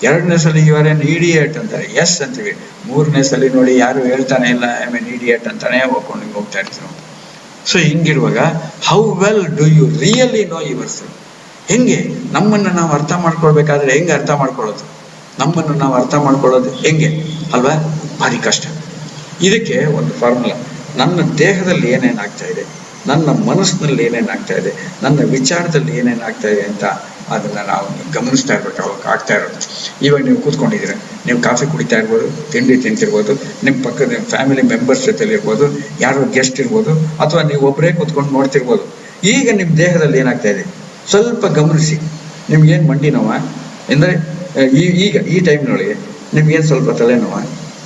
ಎರಡನೇ ಸಲ ಯು ಆರ್ ಎನ್ ಇಡಿಯಟ್ ಅಂತಾರೆ, ಎಸ್ ಅಂತೀವಿ. ಮೂರನೇ ಸಲ ನೋಡಿ ಯಾರು ಹೇಳ್ತಾನೆ ಇಲ್ಲ, ಐ ಮೀನ್ ಇಡಿಯಟ್ ಅಂತಾನೆ ಹೋಗ್ಕೊಂಡು ಹೋಗ್ತಾ ಇರ್ತೀವಿ. ಸೊ ಹಿಂಗಿರುವಾಗ how well do you really know yourself? ಹೆಂಗೆ ನಮ್ಮನ್ನು ನಾವು ಅರ್ಥ ಮಾಡ್ಕೊಳ್ಬೇಕಾದ್ರೆ ಹೆಂಗೆ ಅರ್ಥ ಮಾಡ್ಕೊಳ್ಳೋದು? ನಮ್ಮನ್ನು ನಾವು ಅರ್ಥ ಮಾಡ್ಕೊಳ್ಳೋದು ಹೆಂಗೆ ಅಲ್ವಾ? ಭಾರಿ ಕಷ್ಟ. ಇದಕ್ಕೆ ಒಂದು ಫಾರ್ಮುಲಾ. ನನ್ನ ದೇಹದಲ್ಲಿ ಏನೇನಾಗ್ತಾ ಇದೆ, ನನ್ನ ಮನಸ್ಸಿನಲ್ಲಿ ಏನೇನಾಗ್ತಾ ಇದೆ, ನನ್ನ ವಿಚಾರದಲ್ಲಿ ಏನೇನಾಗ್ತಾ ಇದೆ ಅಂತ ಅದನ್ನು ನಾವು ಗಮನಿಸ್ತಾ ಇರ್ಬೇಕು. ಅವಾಗ ಆಗ್ತಾ ಇರೋದು. ಇವಾಗ ನೀವು ಕೂತ್ಕೊಂಡಿದ್ದೀರ, ನೀವು ಕಾಫಿ ಕುಡಿತಾ ಇರ್ಬೋದು, ತಿಂಡಿ ತಿಂತಿರ್ಬೋದು, ನಿಮ್ಮ ಪಕ್ಕದ ಫ್ಯಾಮಿಲಿ ಮೆಂಬರ್ಸ್ ಜೊತೆಲಿ ಇರ್ಬೋದು, ಯಾರೋ ಗೆಸ್ಟ್ ಇರ್ಬೋದು, ಅಥವಾ ನೀವು ಒಬ್ಬರೇ ಕೂತ್ಕೊಂಡು ನೋಡ್ತಿರ್ಬೋದು. ಈಗ ನಿಮ್ಮ ದೇಹದಲ್ಲಿ ಏನಾಗ್ತಾ ಇದೆ ಸ್ವಲ್ಪ ಗಮನಿಸಿ. ನಿಮ್ಗೇನು ಮಂಡಿ ನೋವ ಅಂದರೆ ಈಗ ಈ ಟೈಮ್ನೊಳಗೆ ನಿಮ್ಗೇನು ಸ್ವಲ್ಪ ತಲೆನೋವ,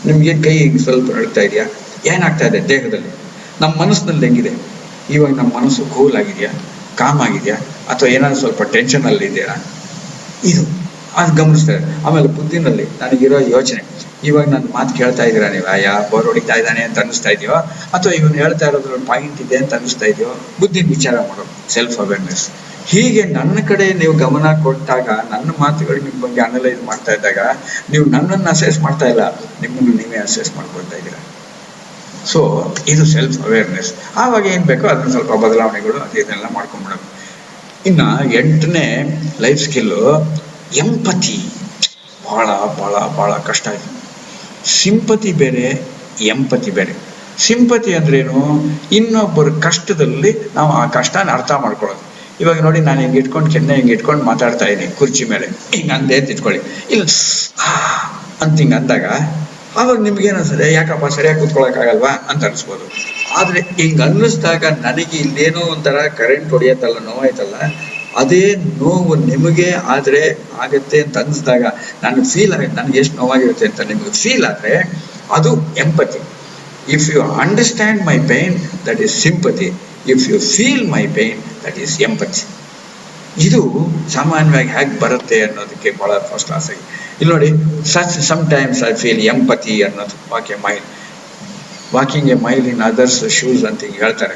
ನಿಮ್ಗೇನು ಕೈ ಹಿಂಗೆ ಸ್ವಲ್ಪ ನಡ್ತಾ ಇದೆಯಾ, ಏನಾಗ್ತಾ ಇದೆ ದೇಹದಲ್ಲಿ? ನಮ್ಮ ಮನಸ್ಸಿನಲ್ಲಿ ಹೆಂಗಿದೆ ಇವಾಗ? ನಮ್ಮ ಮನಸ್ಸು ಕೂಲ್ ಆಗಿದೆಯಾ, ಕಾಮ್ ಆಗಿದೆಯಾ, ಅಥವಾ ಏನಾದ್ರು ಸ್ವಲ್ಪ ಟೆನ್ಷನಲ್ಲಿ ಇದೆಯಾ? ಇದು ಅದು ಗಮನಿಸ್ತಾರೆ. ಆಮೇಲೆ ಬುದ್ಧಿನಲ್ಲಿ ನನಗಿರೋ ಯೋಚನೆ, ಇವಾಗ ನನ್ನ ಮಾತು ಕೇಳ್ತಾ ಇದ್ದೀರಾ ನೀವು, ಬೋರ್ ಹೊಡಿತಾ ಇದ್ದಾನೆ ಅಂತ ಅನ್ನಿಸ್ತಾ ಇದೆಯೋ, ಅಥವಾ ಇವನು ಹೇಳ್ತಾ ಇರೋದ್ರ ಪಾಯಿಂಟ್ ಇದೆ ಅಂತ ಅನ್ನಿಸ್ತಾ ಇದೆಯೋ, ಬುದ್ಧಿ ವಿಚಾರ ಮಾಡೋದು, ಸೆಲ್ಫ್ ಅವೇರ್ನೆಸ್. ಹೀಗೆ ನನ್ನ ಕಡೆ ನೀವು ಗಮನ ಕೊಟ್ಟಾಗ, ನನ್ನ ಮಾತುಗಳು ನಿಮ್ಮ ಬಗ್ಗೆ ಅನಲೈಸ್ ಮಾಡ್ತಾ ಇದ್ದಾಗ, ನೀವು ನನ್ನನ್ನು ಅಸೆಸ್ ಮಾಡ್ತಾ ಇಲ್ಲ, ನಿಮ್ಮನ್ನು ನೀವೇ ಅಸೆಸ್ ಮಾಡ್ಕೊಳ್ತಾ ಇದ್ದೀರಾ. ಸೊ ಇದು ಸೆಲ್ಫ್ ಅವೇರ್ನೆಸ್. ಆವಾಗ ಏನು ಬೇಕೋ ಅದನ್ನು ಸ್ವಲ್ಪ ಬದಲಾವಣೆಗಳು ಇದನ್ನೆಲ್ಲ ಮಾಡ್ಕೊಂಡ್ಬಿಡೋದು. ಇನ್ನು 8ನೇ ಲೈಫ್ ಸ್ಕಿಲ್ಲು ಎಂಪತಿ. ಭಾಳ ಭಾಳ ಭಾಳ ಕಷ್ಟ ಇದೆ. ಸಿಂಪತಿ ಬೇರೆ, ಎಂಪತಿ ಬೇರೆ. ಸಿಂಪತಿ ಅಂದ್ರೇನು? ಇನ್ನೊಬ್ಬರ ಕಷ್ಟದಲ್ಲಿ ನಾವು ಆ ಕಷ್ಟನ ಅರ್ಥ ಮಾಡ್ಕೊಳ್ಳೋದು. ಇವಾಗ ನೋಡಿ, ನಾನು ಹಿಂಗೆ ಇಟ್ಕೊಂಡು ಹಿಂಗೆ ಇಟ್ಕೊಂಡು ಮಾತಾಡ್ತಾ ಇದ್ದೀನಿ ಕುರ್ಚಿ ಮೇಲೆ, ಹಿಂಗೆ ಅಂದೆ ಅಂತ ಇಟ್ಕೊಳ್ಳಿ, ಇಲ್ಲ ಅಂತ ಹಿಂಗೆ ಅಂದಾಗ ಆವಾಗ ನಿಮ್ಗೇನು ಅನ್ಸುತ್ತೆ, ಯಾಕಪ್ಪ ಸರಿಯಾಗಿ ಕೂತ್ಕೊಳ್ಳೋಕ್ಕಾಗಲ್ವಾ ಅಂತ ಅನ್ಸ್ಬೋದು. ಆದ್ರೆ ಹಿಂಗೆ ಅನ್ನಿಸ್ದಾಗ ನನಗೆ ಇಲ್ಲೇನೋ ಒಂಥರ ಕರೆಂಟ್ ಹೊಡೆಯತ್ತಲ್ಲ, ನೋವಾಯ್ತಲ್ಲ, ಅದೇ ನೋವು ನಿಮಗೆ ಆದ್ರೆ ಆಗತ್ತೆ ಅಂತ ಅನ್ಸಿದಾಗ ನನಗೆ ಫೀಲ್ ಆಗುತ್ತೆ, ನನಗೆ ಎಷ್ಟು ನೋವಾಗಿರುತ್ತೆ ಅಂತ ನಿಮಗೆ ಫೀಲ್ ಆದ್ರೆ ಅದು empathy. If you understand my pain, that is sympathy. If you feel my pain, that is empathy. ಇದು ಸಾಮಾನ್ಯವಾಗಿ ಹೇಗೆ ಬರುತ್ತೆ ಅನ್ನೋದಕ್ಕೆ ಬಹಳ ಫಸ್ಟ್ ಕ್ಲಾಸ್ ಆಗಿ ಇಲ್ಲಿ ನೋಡಿ. ಸಮ್ಟೈಮ್ಸ್ ಐ ಫೀಲ್ ಎಂಪತಿ ಅನ್ನೋದು walking a mile in others shoes ಅಂತ ಈಗ ಹೇಳ್ತಾರೆ.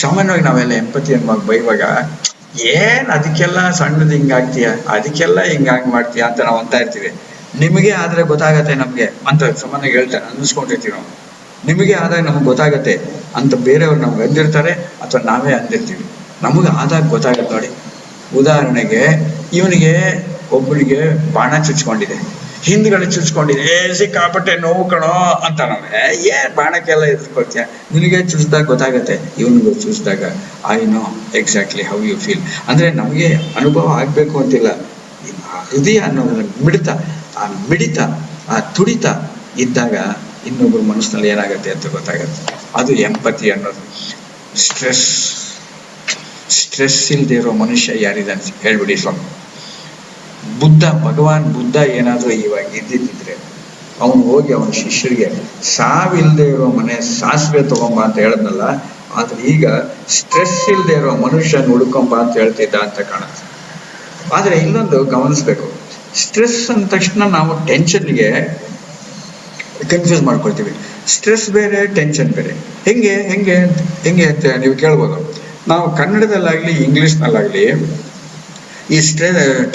ಸಾಮಾನ್ಯವಾಗಿ ನಾವೆಲ್ಲ ಎಂಪತಿ ಅನ್ನುವಾಗ ಬೈವಾಗ, ಏನ್ ಅದಕ್ಕೆಲ್ಲ ಸಣ್ಣದು ಹಿಂಗಾಗ್ತೀಯ, ಅದಕ್ಕೆಲ್ಲ ಹಿಂಗಾಗಿ ಮಾಡ್ತೀಯ ಅಂತ ನಾವು ಅಂತ ಇರ್ತೀವಿ. ನಿಮಗೆ ಆದ್ರೆ ಗೊತ್ತಾಗತ್ತೆ ನಮ್ಗೆ ಅಂತ ಸಾಮಾನ್ಯವಾಗಿ ಹೇಳ್ತಾರೆ, ಅನ್ನಿಸ್ಕೊಂಡಿರ್ತೀವಿ ನಾವು. ನಿಮಗೆ ಆದಾಗ ನಮ್ಗೆ ಗೊತ್ತಾಗತ್ತೆ ಅಂತ ಬೇರೆಯವ್ರು ನಮ್ಗೆ ಅಂದಿರ್ತಾರೆ ಅಥವಾ ನಾವೇ ಅಂದಿರ್ತೀವಿ. ನಮಗೆ ಆದಾಗ ಗೊತ್ತಾಗತ್ತೆ ನೋಡಿ. ಉದಾಹರಣೆಗೆ, ಇವನಿಗೆ ಒಬ್ಬನಿಗೆ ಬಾಣ ಚುಚ್ಕೊಂಡಿದೆ, ಹಿಂದ್ಗಡೆ ಚುಚ್ಕೊಂಡಿದೆ, ಸಿಕ್ಕಾಪಟ್ಟೆ ನೋವು ಕಣೋ ಅಂತ. ನಾವೇ ಏನ್ ಬಾಣಕ್ಕೆಲ್ಲ ಎದುರ್ಕೊಳ್ತೀಯ, ನಿನಗೆ ಚುಚ್ಚಿದಾಗ ಗೊತ್ತಾಗತ್ತೆ, ಇವನಿಗೂ ಚುಚ್ಚಿದಾಗ I know exactly how you feel. ಅಂದ್ರೆ ನಮಗೆ ಅನುಭವ ಆಗ್ಬೇಕು ಅಂತಿಲ್ಲ, ಹೃದಯ ಅನ್ನೋದನ್ನ ಮಿಡಿತ ಆ ತುಡಿತ ಇದ್ದಾಗ ಇನ್ನೊಬ್ಬರ ಮನಸ್ಸಿನಲ್ಲಿ ಏನಾಗತ್ತೆ ಅಂತ ಗೊತ್ತಾಗತ್ತೆ. ಅದು ಎಂಪತಿ ಅನ್ನೋದು. ಸ್ಟ್ರೆಸ್ ಇಲ್ಲದೆ ಇರೋ ಮನುಷ್ಯ ಯಾರಿದೆ ಹೇಳ್ಬಿಡಿ ಸ್ವಾಮಿ. ಭಗವಾನ್ ಬುದ್ಧ ಏನಾದ್ರೂ ಇವಾಗ ಇದ್ದಿದ್ರೆ ಅವನು ಹೋಗಿ ಅವನ ಶಿಷ್ಯರಿಗೆ ಸಾವಿಲ್ಲದೆ ಇರೋ ಮನೆ ಸಾಸಿವೆ ತಗೊಂಬ ಅಂತ ಹೇಳದ್ನಲ್ಲ, ಆದ್ರೆ ಈಗ ಸ್ಟ್ರೆಸ್ ಇಲ್ಲದೆ ಇರೋ ಮನುಷ್ಯನ ಹುಡ್ಕೊಂಬ ಅಂತ ಹೇಳ್ತಿದ್ದ ಅಂತ ಕಾಣುತ್ತೆ. ಆದ್ರೆ ಇನ್ನೊಂದು ಗಮನಿಸ್ಬೇಕು, ಸ್ಟ್ರೆಸ್ ಅಂದ ತಕ್ಷಣ ನಾವು ಟೆನ್ಷನ್ಗೆ ಕನ್ಫ್ಯೂಸ್ ಮಾಡ್ಕೊಳ್ತೀವಿ. ಸ್ಟ್ರೆಸ್ ಬೇರೆ, ಟೆನ್ಷನ್ ಬೇರೆ. ಹೆಂಗೆ ಅಂತ ನೀವು ಕೇಳ್ಬೋದು. ನಾವು ಕನ್ನಡದಲ್ಲಾಗ್ಲಿ ಇಂಗ್ಲಿಷ್ನಲ್ಲಾಗ್ಲಿ ಈ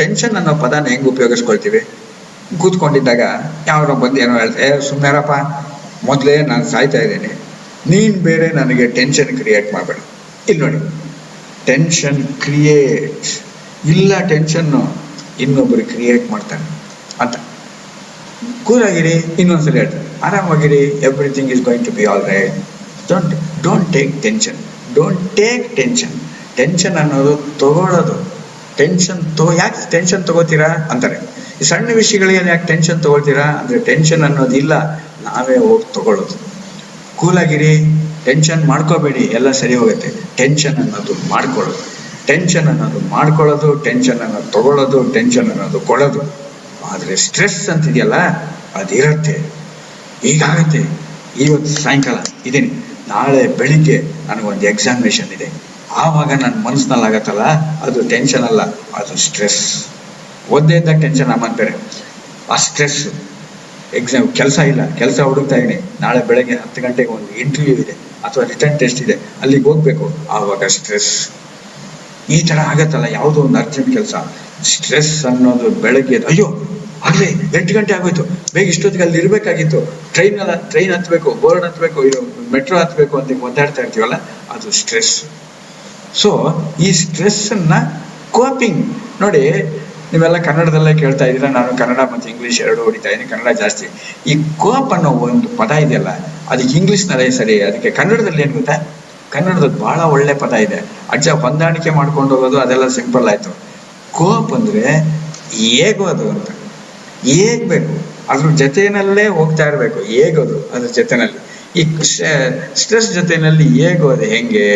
ಟೆನ್ಷನ್ ಅನ್ನೋ ಪದನ ಹೆಂಗ್ ಉಪಯೋಗಿಸ್ಕೊಳ್ತೀವಿ? ಕೂತ್ಕೊಂಡಿದ್ದಾಗ ಯಾರೋ ಬಂದು ಏನೋ ಹೇಳ್ತಾರೆ, ಸುಮ್ಮನೆರಪ್ಪ, ಮೊದಲೇ ನಾನು ಸಾಯ್ತಾ ಇದ್ದೀನಿ, ನೀನ್ ಬೇರೆ ನನಗೆ ಟೆನ್ಷನ್ ಕ್ರಿಯೇಟ್ ಮಾಡಬೇಡ. ಇಲ್ಲಿ ನೋಡಿ, ಟೆನ್ಷನ್ ಕ್ರಿಯೇಟ್ ಇಲ್ಲ, ಟೆನ್ಷನ್ನು ಇನ್ನೊಬ್ಬರು ಕ್ರಿಯೇಟ್ ಮಾಡ್ತಾನೆ ಅಂತ. ಕೂಲಾಗಿರಿ, ಇನ್ನೊಂದ್ಸಲಿ ಹೇಳ್ತಾರೆ, ಆರಾಮಾಗಿರಿ, everything is going to be all right. Don't take tension. Tension ಅನ್ನೋದು ತಗೊಳ್ಳೋದು. ಯಾಕೆ ಟೆನ್ಷನ್ ತಗೋತೀರಾ ಅಂತಾರೆ. ಈ ಸಣ್ಣ ವಿಷಯಗಳಿಗೆ ಯಾಕೆ ಟೆನ್ಷನ್ ತಗೊಳ್ತೀರಾ ಅಂದ್ರೆ, ಟೆನ್ಷನ್ ಅನ್ನೋದಿಲ್ಲ, ನಾವೇ ಹೋಗಿ ತಗೊಳ್ಳೋದು. ಕೂಲಾಗಿರಿ, ಟೆನ್ಷನ್ ಮಾಡ್ಕೋಬೇಡಿ, ಎಲ್ಲ ಸರಿ ಹೋಗುತ್ತೆ. ಟೆನ್ಷನ್ ಅನ್ನೋದು ಮಾಡ್ಕೊಳ್ಳೋದು, ಟೆನ್ಷನ್ ಅನ್ನೋದು ತಗೊಳ್ಳೋದು, ಟೆನ್ಷನ್ ಅನ್ನೋದು ಕೊಡೋದು. ಆದ್ರೆ ಸ್ಟ್ರೆಸ್ ಅಂತಿದೆಯಲ್ಲ, ಅದಿರತ್ತೆ, ಈಗಾಗತ್ತೆ. ಇವತ್ತು ಸಾಯಂಕಾಲ ಇದೀನಿ, ನಾಳೆ ಬೆಳಿಗ್ಗೆ ನನಗೊಂದು ಎಕ್ಸಾಮಿನೇಷನ್ ಇದೆ, ಆವಾಗ ನನ್ನ ಮನಸ್ಸಿನಲ್ಲಿ ಆಗತ್ತಲ್ಲ, ಅದು ಟೆನ್ಷನ್ ಅಲ್ಲ, ಅದು ಸ್ಟ್ರೆಸ್. ಓದ್ದೇ ಇದ್ದಾಗ ಟೆನ್ಷನ್ ಅಂತಾರೆ, ಆ ಸ್ಟ್ರೆಸ್. ಎಕ್ಸಾಮ್ ಕೆಲಸ ಹುಡುಕ್ತಾ ಇದೀನಿ, ನಾಳೆ ಬೆಳಗ್ಗೆ 10 ಗಂಟೆಗೆ ಒಂದು ಇಂಟರ್ವ್ಯೂ ಇದೆ ಅಥವಾ ರಿಟರ್ನ್ ಟೆಸ್ಟ್ ಇದೆ, ಅಲ್ಲಿಗೆ ಹೋಗ್ಬೇಕು, ಆವಾಗ ಸ್ಟ್ರೆಸ್. ಈ ತರ ಆಗತ್ತಲ್ಲ ಯಾವುದೋ ಒಂದು ಅರ್ಜೆಂಟ್ ಕೆಲಸ. ಸ್ಟ್ರೆಸ್ ಅನ್ನೋದು ಬೆಳಗ್ಗೆ, ಅಯ್ಯೋ ಆಗ್ಲೇ 8 ಗಂಟೆ ಆಗೋಯ್ತು, ಬೇಗ ಇಷ್ಟೊತ್ತಿಗೆ ಅಲ್ಲಿ ಇರ್ಬೇಕಾಗಿತ್ತು, ಟ್ರೈನ್ ಹತ್ಬೇಕು, ಬೋರ್ಡ್ ಹತ್ಬೇಕು, ಮೆಟ್ರೋ ಹತ್ಬೇಕು ಅಂತ ಒದ್ದಾಡ್ತಾ ಇರ್ತೀವಲ್ಲ, ಅದು ಸ್ಟ್ರೆಸ್. ಸೊ ಈ ಸ್ಟ್ರೆಸ್ ಅನ್ನ ಕೋಪಿಂಗ್ ನೋಡಿ. ನೀವೆಲ್ಲ ಕನ್ನಡದಲ್ಲೇ ಕೇಳ್ತಾ ಇದ್ದೀರಾ, ನಾನು ಕನ್ನಡ ಮತ್ತು ಇಂಗ್ಲಿಷ್ ಎರಡು ಹೊಡಿತಾ ಇದ್ದೀನಿ, ಕನ್ನಡ ಜಾಸ್ತಿ. ಈ ಕೋಪ್ ಅನ್ನೋ ಒಂದು ಪದ ಇದೆಯಲ್ಲ, ಅದಕ್ಕೆ ಇಂಗ್ಲಿಷ್ನಲ್ಲೇ ಸರಿ, ಅದಕ್ಕೆ ಕನ್ನಡದಲ್ಲಿ ಏನ್ ಗೊತ್ತಾ? ಕನ್ನಡದಲ್ಲಿ ಬಹಳ ಒಳ್ಳೆ ಪದ ಇದೆ, ಹೊಂದಾಣಿಕೆ ಮಾಡ್ಕೊಂಡು ಹೋಗೋದು, ಅದೆಲ್ಲ ಸಿಂಪಲ್ ಆಯ್ತು. ಕೋಪ್ ಅಂದ್ರೆ ಏಗೋದು ಅಂತ. ಏಗ್ಬೇಕು, ಅದ್ರ ಜೊತೆನಲ್ಲೇ ಹೋಗ್ತಾ ಇರ್ಬೇಕು, ಏಗೋದು ಅದ್ರ ಜೊತೆನಲ್ಲಿ. ಈ ಸ್ಟ್ರೆಸ್ ಜೊತೆನಲ್ಲಿ ಏಗೋದು ಹೆಂಗೆ?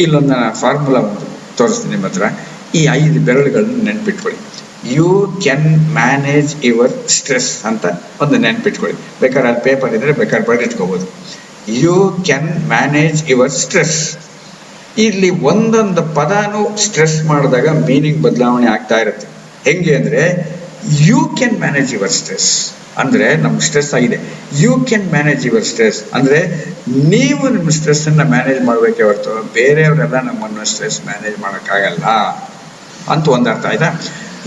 ಇಲ್ಲೊಂದು ಫಾರ್ಮುಲಾ ಒಂದು ತೋರಿಸ್ತೀನಿ ನಿಮ್ಮ ಹತ್ರ. ಈ 5 ಬೆರಳುಗಳನ್ನ ನೆನ್ಪಿಟ್ಕೊಳ್ಳಿ. You can manage your stress ಅಂತ ಒಂದು ನೆನ್ಪಿಟ್ಕೊಳ್ಳಿ. ಬೇಕಾದ್ರೆ ಅಲ್ಲಿ ಪೇಪರ್ ಇದ್ರೆ ಬೇಕಾದ್ರೆ ಬರೆದಿಟ್ಕೋಬಹುದು. You can manage your stress. ಇಲ್ಲಿ ಒಂದೊಂದು ಪದಾನು ಸ್ಟ್ರೆಸ್ ಮಾಡಿದಾಗ ಮೀನಿಂಗ್ ಬದಲಾವಣೆ ಆಗ್ತಾ ಇರುತ್ತೆ. ಹೆಂಗೆ ಅಂದ್ರೆ, you can manage your stress ಅಂದ್ರೆ ನಮ್ಗೆ ಸ್ಟ್ರೆಸ್ ಆಗಿದೆ, you can manage your stress ಅಂದ್ರೆ ನೀವು ನಿಮ್ಮ ಸ್ಟ್ರೆಸ್ ಅನ್ನ ಮ್ಯಾನೇಜ್ ಮಾಡ್ಬೇಕೆ ಹೊರತು ಬೇರೆಯವರೆಲ್ಲ ನಮ್ಮನ್ನು ಸ್ಟ್ರೆಸ್ ಮ್ಯಾನೇಜ್ ಮಾಡೋಕ್ಕಾಗಲ್ಲ ಅಂತ ಒಂದು ಅರ್ಥ ಆಯ್ತಾ?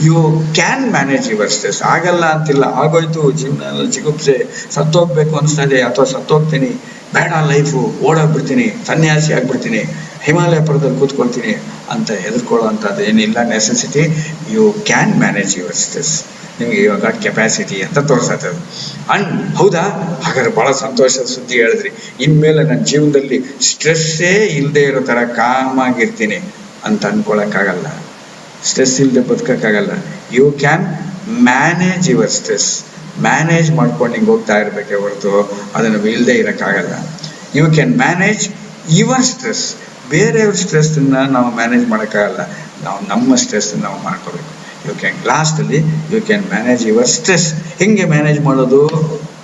You can manage your stress. ಆಗಲ್ಲ ಅಂತಿಲ್ಲ, ಆಗೋಯ್ತು, ಜೀವನ ಜಿಗುಪ್ಸೆ, ಸತ್ತೋಗ್ಬೇಕು ಅನಿಸ್ತದೆ ಅಥವಾ ಸತ್ತೋಗ್ತೀನಿ, ಬೇಡ ಲೈಫು, ಓಡೋಗ್ಬಿಡ್ತೀನಿ, ಸನ್ಯಾಸಿ ಆಗ್ಬಿಡ್ತೀನಿ, ಹಿಮಾಲಯ ಪರ್ವತದಲ್ಲಿ ಕೂತ್ಕೊಳ್ತೀನಿ ಅಂತ ಹೆದರ್ಕೊಳ್ಳೋ ಅಂಥದ್ದು ಏನಿಲ್ಲ necessity. You can manage your stress. ನಿಮಗೆ ಇವಾಗ ಕೆಪಾಸಿಟಿ ಅಂತ ತೋರಿಸತ್ತೆ ಅದು. ಅಂಡ್ ಹೌದಾ, ಹಾಗಾದ್ರೆ ಬಹಳ ಸಂತೋಷದ ಸುದ್ದಿ ಹೇಳಿದ್ರಿ. ಇನ್ಮೇಲೆ ನನ್ನ ಜೀವನದಲ್ಲಿ ಸ್ಟ್ರೆಸ್ಸೇ ಇಲ್ಲದೆ ಇರೋ ಥರ ಕಾಮಾಗಿರ್ತೀನಿ ಅಂತ ಅನ್ಕೊಳಕ್ಕಾಗಲ್ಲ. ಸ್ಟ್ರೆಸ್ ಇಲ್ಲದೆ ಬದುಕಕ್ಕಾಗಲ್ಲ. You can manage your stress. Manage ಮಾಡ್ಕೊಂಡು ಹಿಂಗೆ ಹೋಗ್ತಾ ಇರಬೇಕೆ ಹೊರತು ಅದನ್ನು ಇಲ್ಲದೆ ಇರೋಕ್ಕಾಗಲ್ಲ. You can manage your stress. ಬೇರೆಯವ್ರ ಸ್ಟ್ರೆಸ್ಸನ್ನು ನಾವು ಮ್ಯಾನೇಜ್ ಮಾಡೋಕ್ಕಾಗಲ್ಲ, ನಾವು ನಮ್ಮ ಸ್ಟ್ರೆಸ್ ನಾವು ಮಾಡ್ಕೋಬೇಕು. ಯು ಕ್ಯಾನ್ ಲಾಸ್ಟಲ್ಲಿ you can manage your stress. ಹೆಂಗೆ ಮ್ಯಾನೇಜ್ ಮಾಡೋದು?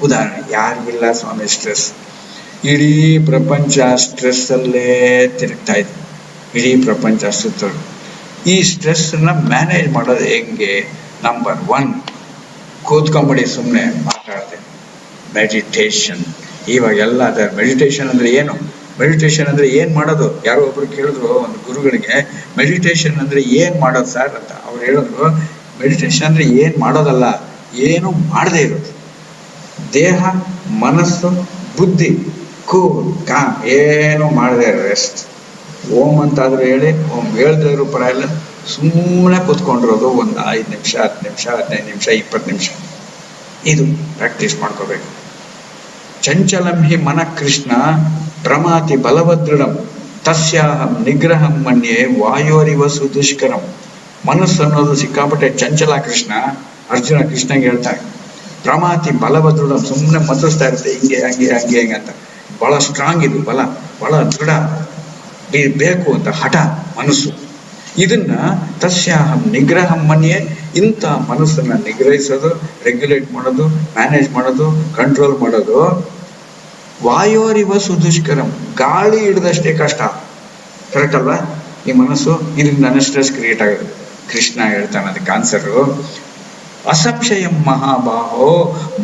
ಉದಾಹರಣೆ, ಯಾರಿಗಿಲ್ಲ ಸ್ವಾಮಿ ಸ್ಟ್ರೆಸ್? ಇಡೀ ಪ್ರಪಂಚ ಸ್ಟ್ರೆಸ್ಸಲ್ಲೇ ತಿರುಗ್ತಾ ಇದೆ, ಇಡೀ ಪ್ರಪಂಚ ಸುತ್ತೋದು. ಈ ಸ್ಟ್ರೆಸ್ಸನ್ನ ಮ್ಯಾನೇಜ್ ಮಾಡೋದು ಹೆಂಗೆ? ನಂಬರ್ 1, ಕೂತ್ಕೊಂಬಿಡಿ, ಸುಮ್ಮನೆ ಮಾತಾಡ್ದೆ. ಮೆಡಿಟೇಷನ್. ಇವಾಗೆಲ್ಲ ಅದ. ಮೆಡಿಟೇಷನ್ ಅಂದರೆ ಏನು? ಮೆಡಿಟೇಷನ್ ಅಂದರೆ ಏನು ಮಾಡೋದು? ಯಾರೋ ಒಬ್ರು ಕೇಳಿದ್ರು ಒಂದು ಗುರುಗಳಿಗೆ, ಮೆಡಿಟೇಷನ್ ಅಂದರೆ ಏನು ಮಾಡೋದು ಸರ್ ಅಂತ. ಅವ್ರು ಹೇಳಿದ್ರು, ಮೆಡಿಟೇಷನ್ ಅಂದರೆ ಏನು ಮಾಡೋದಲ್ಲ, ಏನು ಮಾಡದೇ ಇರೋದು. ದೇಹ, ಮನಸ್ಸು, ಬುದ್ಧಿ ಕೂಲ್ ಕಾಮ್, ಏನು ಮಾಡದೇ ಇರೋ ರೆಸ್ಟ್. ಓಂ ಅಂತಾದರೂ ಹೇಳಿ, ಓಂ ಹೇಳ್ದೇ ಇರೋ ಪರ ಇಲ್ಲ, ಸುಮ್ಮನೆ ಕೂತ್ಕೊಂಡಿರೋದು ಒಂದು 5 ನಿಮಿಷ, 10 ನಿಮಿಷ, 15 ನಿಮಿಷ, 20 ನಿಮಿಷ. ಇದು ಪ್ರಾಕ್ಟೀಸ್ ಮಾಡ್ಕೋಬೇಕು. ಚಂಚಲಂ ಹಿ ಮನ ಕೃಷ್ಣ ಪ್ರಮಾತಿ ಬಲವದೃಢಂ ತಸ್ಯಾಹಂ ನಿಗ್ರಹಂ ಮನ್ಯೆ ವಾಯೋರಿವ ಸುದುಷ್ಕರಂ. ಮನಸ್ಸು ಅನ್ನೋದು ಸಿಕ್ಕಾಪಟ್ಟೆ ಚಂಚಲ ಕೃಷ್ಣ. ಅರ್ಜುನ ಕೃಷ್ಣಗೆ ಹೇಳ್ತಾರೆ, ಪ್ರಮಾತಿ ಬಲವದೃಢಂ, ಸುಮ್ಮನೆ ಮತ್ತಿಸ್ತಾ ಇರುತ್ತೆ, ಹಿಂಗೆ ಹಂಗೆ ಹಂಗೆ ಹೆಂಗೆ ಅಂತ. ಬಹಳ ಸ್ಟ್ರಾಂಗ್ ಇದು, ಬಲ ಬಹಳ ದೃಢ ಬೇಕು ಅಂತ ಹಠ ಮನಸ್ಸು. ಇದನ್ನ ತಸ್ಯಾಹಂ ನಿಗ್ರಹಂ ಮನ್ಯೆ, ಇಂಥ ಮನಸ್ಸನ್ನ ನಿಗ್ರಹಿಸೋದು, ರೆಗ್ಯುಲೇಟ್ ಮಾಡೋದು, ಮ್ಯಾನೇಜ್ ಮಾಡೋದು, ಕಂಟ್ರೋಲ್ ಮಾಡೋದು. ವಾಯೋರಿವ ಸುದುಷ್ಕರಂ, ಗಾಳಿ ಹಿಡಿದಷ್ಟೇ ಕಷ್ಟ. ಕರೆಕ್ಟ್ ಅಲ್ವಾ? ಈ ಮನಸ್ಸು ಇದರಿಂದ ಸ್ಟ್ರೆಸ್ ಕ್ರಿಯೇಟ್ ಆಗೋದು. ಕೃಷ್ಣ ಹೇಳ್ತಾನೆ ಅದಕ್ಕೆ ಆನ್ಸರು, ಅಸಂಶಯಂ ಮಹಾಬಾಹೋ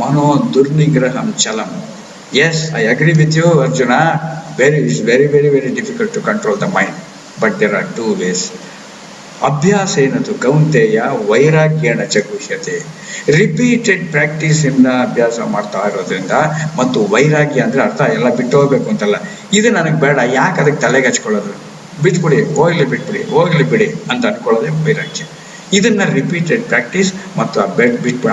ಮನೋ ದುರ್ನಿಗ್ರಹಂ ಚಲಂ. Yes, I agree with you Arjuna. It's very very very difficult to control the mind, but there are 2 ways. ಅಭ್ಯಾಸೇನದು ಕೌಂತೆಯ ವೈರಾಗ್ಯನ ಚಗುಷ್ಯತೆ. ರಿಪೀಟೆಡ್ ಪ್ರಾಕ್ಟೀಸ್ ಇಂದ ಅಭ್ಯಾಸ ಮಾಡ್ತಾ ಇರೋದ್ರಿಂದ, ಮತ್ತು ವೈರಾಗ್ಯ ಅಂದ್ರೆ ಅರ್ಥ ಎಲ್ಲ ಬಿಟ್ಟು ಹೋಗ್ಬೇಕು ಅಂತಲ್ಲ. ಇದು ನನಗೆ ಬೇಡ, ಯಾಕೆ ಅದಕ್ಕೆ ತಲೆಗೆ ಹಚ್ಕೊಳ್ಳೋದು? ಬಿಟ್ಬಿಡಿ, ಹೋಗ್ಲಿ ಬಿಡಿ ಅಂತ ಅನ್ಕೊಳ್ಳೋದೇ ವೈರಾಗ್ಯ. ಇದನ್ನ ರಿಪೀಟೆಡ್ ಪ್ರಾಕ್ಟೀಸ್ ಮತ್ತು ಆ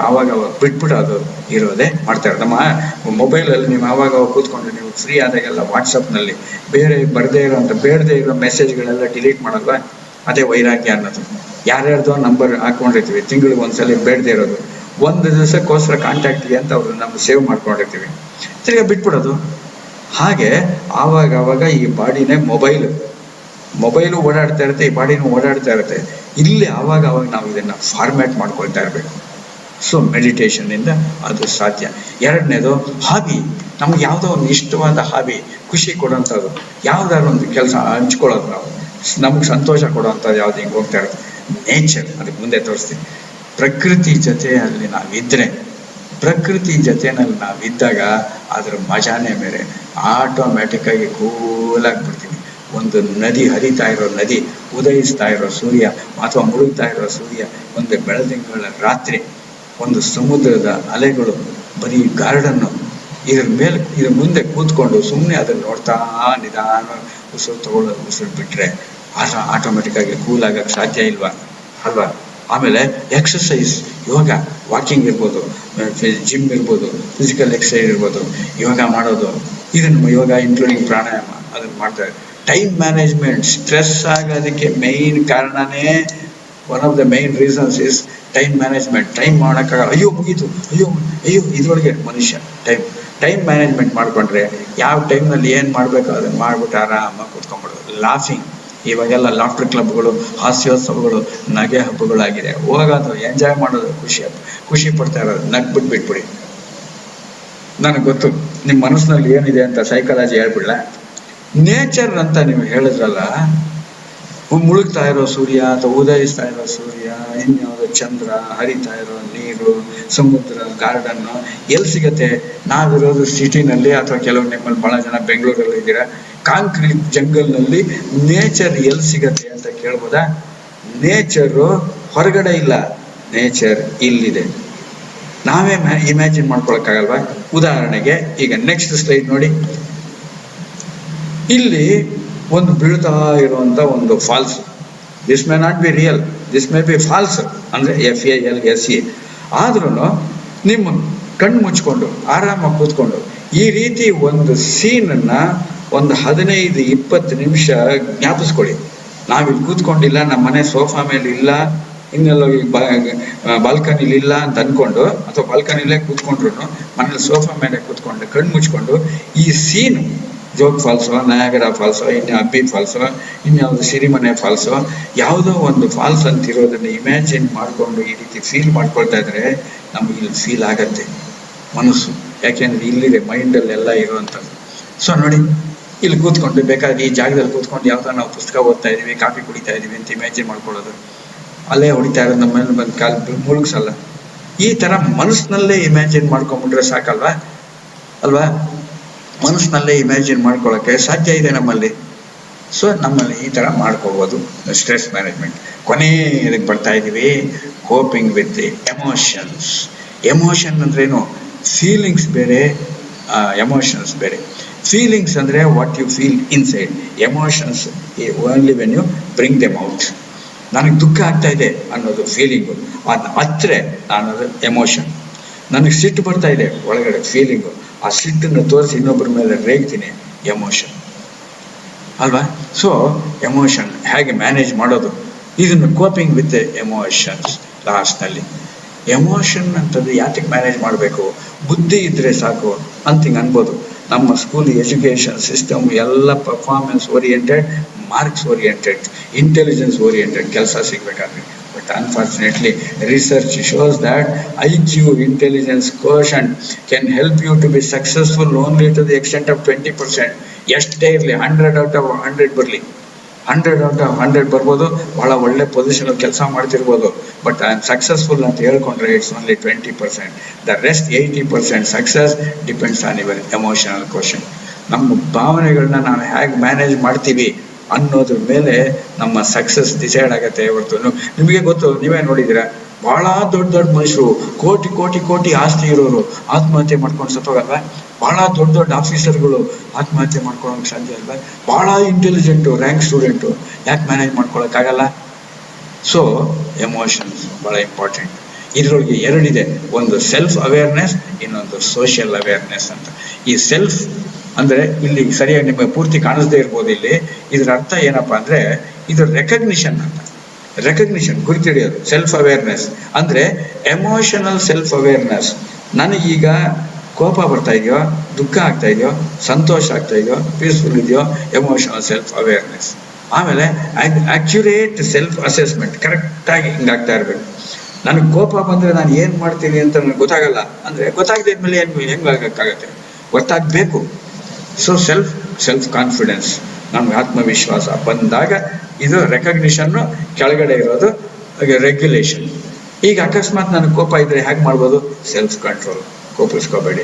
ಆವಾಗ ಬಿಟ್ಬಿಡೋದು ಇರೋದೇ ಮಾಡ್ತಾ ಇರೋದು. ನಮ್ಮ ಮೊಬೈಲಲ್ಲಿ ನೀವು ಆವಾಗ ಕೂತ್ಕೊಂಡು ನೀವು ಫ್ರೀ ಆದಾಗೆಲ್ಲ ವಾಟ್ಸಪ್ನಲ್ಲಿ ಬರದೇ ಇರೋಂಥ ಬೇಡದೇ ಇರೋ ಮೆಸೇಜ್ಗಳೆಲ್ಲ ಡಿಲೀಟ್ ಮಾಡೋಲ್ವಾ? ಅದೇ ವೈರಾಗ್ಯ ಅನ್ನೋದು. ಯಾರ್ಯಾರ್ದೋ ನಂಬರ್ ಹಾಕೊಂಡಿರ್ತೀವಿ, ತಿಂಗಳಿಗೆ ಒಂದ್ಸಲ ಬೇಡದೇ ಇರೋದು, ಒಂದು ದಿವಸಕ್ಕೋಸ್ಕರ ಕಾಂಟ್ಯಾಕ್ಟ್ಗೆ ಅಂತ ಅವ್ರು ನಮ್ಗೆ ಸೇವ್ ಮಾಡ್ಕೊಂಡಿರ್ತೀವಿ, ತಿರ್ಗಾ ಬಿಟ್ಬಿಡೋದು. ಹಾಗೆ ಆವಾಗ ಈ ಬಾಡಿನೇ ಮೊಬೈಲು ಓಡಾಡ್ತಾ ಇರುತ್ತೆ, ಈ ಬಾಡಿನೂ ಓಡಾಡ್ತಾ ಇರುತ್ತೆ. ಇಲ್ಲಿ ಆವಾಗ ನಾವು ಇದನ್ನ ಫಾರ್ಮ್ಯಾಟ್ ಮಾಡ್ಕೊಳ್ತಾ ಇರಬೇಕು. ಸೊ ಮೆಡಿಟೇಷನ್ನಿಂದ ಅದು ಸಾಧ್ಯ. ಎರಡನೇದು ಹಾಬಿ. ನಮ್ಗೆ ಯಾವುದೋ ಒಂದು ಇಷ್ಟವಾದ ಹಾಬಿ, ಖುಷಿ ಕೊಡೋಂಥದ್ದು ಯಾವ್ದಾದ್ರು ಒಂದು ಕೆಲಸ ಹಂಚ್ಕೊಳ್ಳೋದು, ನಮ್ಗೆ ಸಂತೋಷ ಕೊಡುವಂಥದ್ದು ಯಾವ್ದು ಹಿಂಗೆ ಹೋಗ್ತಾ ಇರುತ್ತೆ. ನೇಚರ್, ಅದಕ್ಕೆ ಮುಂದೆ ತೋರಿಸ್ತೀನಿ. ಪ್ರಕೃತಿ ಜೊತೆಯಲ್ಲಿ ನಾವಿದ್ದಾಗ ಅದ್ರ ಮಜಾನೇ ಬೇರೆ. ಆಟೋಮ್ಯಾಟಿಕ್ಕಾಗಿ ಕೂಲಾಗಿ ಬಿಡ್ತೀವಿ. ಒಂದು ನದಿ ಹರಿತಾ ಇರೋ ನದಿ, ಉದಯಿಸ್ತಾ ಇರೋ ಸೂರ್ಯ ಅಥವಾ ಮುಳುಗ್ತಾ ಇರೋ ಸೂರ್ಯ, ಒಂದು ಬೆಳದಿಂಗಳ ರಾತ್ರಿ, ಒಂದು ಸಮುದ್ರದ ಅಲೆಗಳು, ಬರೀ ಗಾರ್ಡನ್ನು, ಇದ್ರ ಮುಂದೆ ಕೂತ್ಕೊಂಡು ಸುಮ್ಮನೆ ಅದನ್ನು ನೋಡ್ತಾ ನಿಧಾನ ಉಸಿರು ಬಿಟ್ರೆ ಆಟೋಮೆಟಿಕ್ಕಾಗಿ ಕೂಲ್ ಆಗಕ್ಕೆ ಸಾಧ್ಯ ಅಲ್ವಾ? ಆಮೇಲೆ ಎಕ್ಸಸೈಸ್, ಯೋಗ, ವಾಕಿಂಗ್ ಇರ್ಬೋದು, ಜಿಮ್ ಇರ್ಬೋದು, ಫಿಸಿಕಲ್ ಎಕ್ಸಸೈಸ್ ಇರ್ಬೋದು, ಯೋಗ ಮಾಡೋದು. ಇದನ್ನು ಯೋಗ ಇನ್ಕ್ಲೂಡಿಂಗ್ ಪ್ರಾಣಾಯಾಮ ಅದನ್ನು ಮಾಡ್ತಾರೆ. Time management. ಸ್ಟ್ರೆಸ್ ಆಗೋದಕ್ಕೆ ಮೇಯ್ನ್ ಕಾರಣನೇ, one of the main reasons is time management. Time ಮಾಡೋಕ್ಕಾಗಲ್ಲ, ಅಯ್ಯೋ ಮುಗೀತು, ಅಯ್ಯೋ ಇದ್ರೊಳಗೆ ಮನುಷ್ಯ ಟೈಮ್ ಮ್ಯಾನೇಜ್ಮೆಂಟ್ ಮಾಡ್ಕೊಂಡ್ರೆ ಯಾವ ಟೈಮ್ನಲ್ಲಿ ಏನು ಮಾಡಬೇಕು ಅದನ್ನು ಮಾಡ್ಬಿಟ್ಟು ಆರಾಮಾಗಿ ಕೂತ್ಕೊಂಡ್ಬಿಡೋದು. ಲಾಫಿಂಗ್, ಇವಾಗೆಲ್ಲ ಲಾಫ್ಟರ್ ಕ್ಲಬ್ಗಳು, ಹಾಸ್ಯೋತ್ಸವಗಳು, ನಗೆ ಹಬ್ಬಗಳಾಗಿದೆ. ಹೋಗೋದು, ಎಂಜಾಯ್ ಮಾಡೋದು, ಖುಷಿ ಪಡ್ತಾ ಇರೋದು, ಬಿಟ್ಬಿಡಿ. ನನಗೆ ಗೊತ್ತು ನಿಮ್ಮ ಮನಸ್ಸಿನಲ್ಲಿ ಏನಿದೆ ಅಂತ ಸೈಕಾಲಜಿ ಹೇಳ್ಬಿಡ್ಲ. ನೇಚರ್ ಅಂತ ನೀವು ಹೇಳಿದ್ರಲ್ಲ, ಮುಳುಗ್ತಾ ಇರೋ ಸೂರ್ಯ ಅಥವಾ ಉದಯಿಸ್ತಾ ಇರೋ ಸೂರ್ಯ, ಇನ್ಯಾವುದೋ ಚಂದ್ರ, ಹರಿತಾ ಇರೋ ನೀರು, ಸಮುದ್ರ, ಗಾರ್ಡನ್ನು ಎಲ್ಲಿ ಸಿಗತ್ತೆ? ನಾವಿರೋದು ಸಿಟಿನಲ್ಲಿ, ಅಥವಾ ಕೆಲವು ನಿಮ್ಮಲ್ಲಿ ಬಹಳ ಜನ ಬೆಂಗಳೂರಲ್ಲಿ ಇದ್ದೀರಾ, ಕಾಂಕ್ರೀಟ್ ಜಂಗಲ್ನಲ್ಲಿ ನೇಚರ್ ಎಲ್ಲಿ ಸಿಗತ್ತೆ ಅಂತ ಕೇಳ್ಬೋದಾ? ನೇಚರು ಹೊರಗಡೆ ಇಲ್ಲ, ನೇಚರ್ ಇಲ್ಲಿದೆ. ನಾವೇ ಇಮ್ಯಾಜಿನ್ ಮಾಡ್ಕೊಳಕ್ಕಾಗಲ್ವಾ? ಉದಾಹರಣೆಗೆ ಈಗ ನೆಕ್ಸ್ಟ್ ಸ್ಲೈಡ್ ನೋಡಿ. ಇಲ್ಲಿ ಒಂದು ಬೀಳ್ತಾ ಇರುವಂತ ಒಂದು falls. This may not be real, this may be false, ಅಂದ್ರೆ FALSE. ಆದ್ರೂ ನಿಮ್ಮ ಕಣ್ಣು ಮುಚ್ಕೊಂಡು ಆರಾಮಾಗಿ ಕೂತ್ಕೊಂಡು ಈ ರೀತಿ ಒಂದು ಸೀನನ್ನ ಒಂದು 15-20 ನಿಮಿಷ ಜ್ಞಾಪಿಸ್ಕೊಳ್ಳಿ. ನಾವಿಲ್ಲಿ ಕೂತ್ಕೊಂಡಿಲ್ಲ, ನಮ್ಮ ಮನೆ ಸೋಫಾ ಮೇಲೆ ಇಲ್ಲ, ಇನ್ನೆಲ್ಲೋ ಬಾಲ್ಕನಿಲಿ ಇಲ್ಲ ಅಂತ ಅನ್ಕೊಂಡು, ಅಥವಾ ಬಾಲ್ಕನಿಲೇ ಕೂತ್ಕೊಂಡ್ರು ಮನೇಲಿ ಸೋಫಾ ಮೇಲೆ ಕೂತ್ಕೊಂಡು ಕಣ್ಣು ಮುಚ್ಕೊಂಡು ಈ ಸೀನು, ಜೋಗ್ ಫಾಲ್ಸೋ, ನಯಾಗರಾ ಫಾಲ್ಸೋ, ಇನ್ನು ಅಬ್ಬಿ ಫಾಲ್ಸೋ, ಇನ್ಯಾವುದು ಸಿರಿಮನೆ ಫಾಲ್ಸೋ, ಯಾವುದೋ ಒಂದು ಫಾಲ್ಸ್ ಅಂತಿರೋದನ್ನ ಇಮ್ಯಾಜಿನ್ ಮಾಡ್ಕೊಂಡು ಈ ರೀತಿ ಫೀಲ್ ಮಾಡ್ಕೊಳ್ತಾ ಇದ್ರೆ ನಮ್ಗೆ ಇಲ್ಲಿ ಫೀಲ್ ಆಗತ್ತೆ ಮನಸ್ಸು. ಯಾಕೆಂದ್ರೆ ಇಲ್ಲಿದೆ ಮೈಂಡಲ್ಲಿ ಎಲ್ಲ ಇರುವಂಥದ್ದು. ಸೊ ನೋಡಿ, ಇಲ್ಲಿ ಕೂತ್ಕೊಂಡು ಬೇಕಾದ್ರೆ ಈ ಜಾಗದಲ್ಲಿ ಕೂತ್ಕೊಂಡು ಯಾವ್ದಾರ ನಾವು ಪುಸ್ತಕ ಓದ್ತಾ ಇದೀವಿ, ಕಾಫಿ ಕುಡಿತಾ ಇದೀವಿ ಅಂತ ಇಮ್ಯಾಜಿನ್ ಮಾಡ್ಕೊಳ್ಳೋದು, ಅಲ್ಲೇ ಹೊಡಿತಾ ಇರೋದು ನಮ್ಮ ಮೇಲೆ ಬಂದು ಕಾಲು ಮುಳುಗ್ಸಲ್ಲ. ಈ ತರ ಮನಸ್ಸಿನಲ್ಲೇ ಇಮ್ಯಾಜಿನ್ ಮಾಡ್ಕೊಂಡ್ಬಿಟ್ರೆ ಸಾಕಲ್ವಾ ಅಲ್ವಾ? ಮನಸ್ಸಿನಲ್ಲೇ ಇಮ್ಯಾಜಿನ್ ಮಾಡ್ಕೊಳ್ಳೋಕೆ ಸಾಧ್ಯ ಇದೆ ನಮ್ಮಲ್ಲಿ. ಸೊ ನಮ್ಮಲ್ಲಿ ಈ ತರ ಮಾಡ್ಕೋಬಹುದು ಸ್ಟ್ರೆಸ್ ಮ್ಯಾನೇಜ್ಮೆಂಟ್. ಕೊನೆಯದಕ್ಕೆ ಬರ್ತಾ ಇದೀವಿ, ಕೋಪಿಂಗ್ ವಿತ್ ಎಮೋಷನ್ಸ್. ಎಮೋಷನ್ ಅಂದ್ರೇನು? ಫೀಲಿಂಗ್ಸ್ ಬೇರೆ, ಎಮೋಷನ್ಸ್ ಬೇರೆ. ಫೀಲಿಂಗ್ಸ್ ಅಂದ್ರೆ what you feel inside. Emotions only when you bring them out. ನನಗೆ ದುಃಖ ಆಗ್ತಾ ಇದೆ ಅನ್ನೋದು ಫೀಲಿಂಗು, ಅದನ್ನ ಹತ್ರೆ ಅನ್ನೋದು ಎಮೋಷನ್. ನನಗೆ ಸಿಟ್ಟು ಬರ್ತಾ ಇದೆ ಒಳಗಡೆ, ಫೀಲಿಂಗು. ಆ ಸಿಟ್ಟನ್ನು ತೋರಿಸಿ ಇನ್ನೊಬ್ಬರ ಮೇಲೆ ರೇಗ್ತೀನಿ, ಎಮೋಷನ್ ಅಲ್ವಾ? ಸೊ ಎಮೋಷನ್ ಹೇಗೆ ಮ್ಯಾನೇಜ್ ಮಾಡೋದು, ಇದನ್ನು ಕೋಪಿಂಗ್ ವಿತ್ ಎಮೋಷನ್ಸ್. ಲಾಸ್ಟ್ನಲ್ಲಿ ಎಮೋಷನ್ ಅಂತದ್ದು ಯಾತಕ್ಕೆ ಮ್ಯಾನೇಜ್ ಮಾಡಬೇಕು? ಬುದ್ಧಿ ಇದ್ರೆ ಸಾಕು ಅಂತ ಹಿಂಗೆ ಅನ್ಬೋದು. ನಮ್ಮ ಸ್ಕೂಲ್ ಎಜುಕೇಶನ್ ಸಿಸ್ಟಮ್ ಎಲ್ಲ performance oriented, marks oriented, intelligence oriented ಕೆಲಸ ಸಿಗ್ಬೇಕಾದ್ರೆ. But unfortunately research shows that IQ, intelligence quotient can help you to be successful only to the extent of 20%. ಎಷ್ಟೇ ಇರಲಿ, 100 out of 100 ಬರಲಿ, 100 out of 100 ಬರ್ಬೋದು, ಬಹಳ ಒಳ್ಳೆ position ಕೆಲಸ ಮಾಡ್ತಿರ್ಬೋದು. ಬಟ್ ಐ ಆಮ್ ಸಕ್ಸಸ್ಫುಲ್ ಅಂತ ಹೇಳ್ಕೊಂಡ್ರೆ it's only 20%. The rest 80% success depends on your emotional quotient. ನಮ್ಮ ಭಾವನೆಗಳನ್ನ ನಾವು ಹೇಗೆ ಮ್ಯಾನೇಜ್ ಮಾಡ್ತೀವಿ ಅನ್ನೋದ್ರ ಮೇಲೆ ನಮ್ಮ ಸಕ್ಸಸ್ ಡಿಸೈಡ್ ಆಗತ್ತೆ ಹೊರತು. ನಿಮಗೆ ಗೊತ್ತು, ನೀವೇ ನೋಡಿದ್ದೀರಾ, ಬಹಳ ದೊಡ್ಡ ದೊಡ್ಡ ಮನುಷ್ಯರು, ಕೋಟಿ ಕೋಟಿ ಕೋಟಿ ಆಸ್ತಿ ಇರೋರು ಆತ್ಮಹತ್ಯೆ ಮಾಡ್ಕೊಂಡು ಸತ್ತೋಗಲ್ವಾ? ಬಹಳ ದೊಡ್ಡ ದೊಡ್ಡ ಆಫೀಸರ್ಗಳು ಆತ್ಮಹತ್ಯೆ ಮಾಡ್ಕೊಳ್ಳೋಕೆ ಸಾಧ್ಯ ಅಲ್ವಾ? ಬಹಳ ಇಂಟೆಲಿಜೆಂಟು, ರ್ಯಾಂಕ್ ಸ್ಟೂಡೆಂಟು ಯಾಕೆ ಮ್ಯಾನೇಜ್ ಮಾಡ್ಕೊಳಕ್ಕಾಗಲ್ಲ? ಸೊ ಎಮೋಷನ್ಸ್ ಬಹಳ ಇಂಪಾರ್ಟೆಂಟ್. ಇದರೊಳಗೆ ಎರಡಿದೆ, ಒಂದು ಸೆಲ್ಫ್ ಅವೇರ್ನೆಸ್, ಇನ್ನೊಂದು ಸೋಷಿಯಲ್ ಅವೇರ್ನೆಸ್ ಅಂತ. ಈ ಸೆಲ್ಫ್ ಅಂದ್ರೆ ಇಲ್ಲಿ ಸರಿಯಾಗಿ ನಿಮಗೆ ಪೂರ್ತಿ ಕಾಣಿಸದೇ ಇರ್ಬೋದು. ಇಲ್ಲಿ ಇದ್ರ ಅರ್ಥ ಏನಪ್ಪಾ ಅಂದ್ರೆ ಇದು ರೆಕಗ್ನಿಷನ್ ಅಂತ. ರೆಕಗ್ನಿಷನ್, ಗುರುತಿಡಿಯೋದು. ಸೆಲ್ಫ್ ಅವೇರ್ನೆಸ್ ಅಂದ್ರೆ ಎಮೋಷನಲ್ ಸೆಲ್ಫ್ ಅವೇರ್ನೆಸ್. ನನಗೀಗ ಕೋಪ ಬರ್ತಾ ಇದೆಯೋ, ದುಃಖ ಆಗ್ತಾ ಇದೆಯೋ, ಸಂತೋಷ ಆಗ್ತಾ ಇದೆಯೋ, ಪೀಸ್ಫುಲ್ ಇದೆಯೋ, ಎಮೋಷನಲ್ ಸೆಲ್ಫ್ ಅವೇರ್ನೆಸ್. ಆಮೇಲೆ ಅಕ್ಯುರೇಟ್ ಸೆಲ್ಫ್ ಅಸೆಸ್ಮೆಂಟ್, ಕರೆಕ್ಟಾಗಿ ಹಿಂಗಾಗ್ತಾ ಇರ್ಬೇಕು. ನನಗೆ ಕೋಪ ಬಂದ್ರೆ ನಾನು ಏನ್ ಮಾಡ್ತೀನಿ ಅಂತ ನನಗೆ ಗೊತ್ತಾಗಲ್ಲ ಅಂದ್ರೆ, ಗೊತ್ತಾಗದೇ ಇದ್ಮೇಲೆ ಹೆಂಗಾಗಕ್ಕಾಗತ್ತೆ? ಗೊತ್ತಾಗಬೇಕು. ಸೊ ಸೆಲ್ಫ್ ಕಾನ್ಫಿಡೆನ್ಸ್, ನಮ್ಗೆ ಆತ್ಮವಿಶ್ವಾಸ ಬಂದಾಗ ಇದು ರೆಕಗ್ನಿಷನ್. ಕೆಳಗಡೆ ಇರೋದು ರೆಗ್ಯುಲೇಷನ್. ಈಗ ಅಕಸ್ಮಾತ್ ನನಗೆ ಕೋಪ ಇದ್ರೆ ಹೇಗೆ ಮಾಡ್ಬೋದು? Self control, ಕೋಪಿಸ್ಕೋಬೇಡಿ.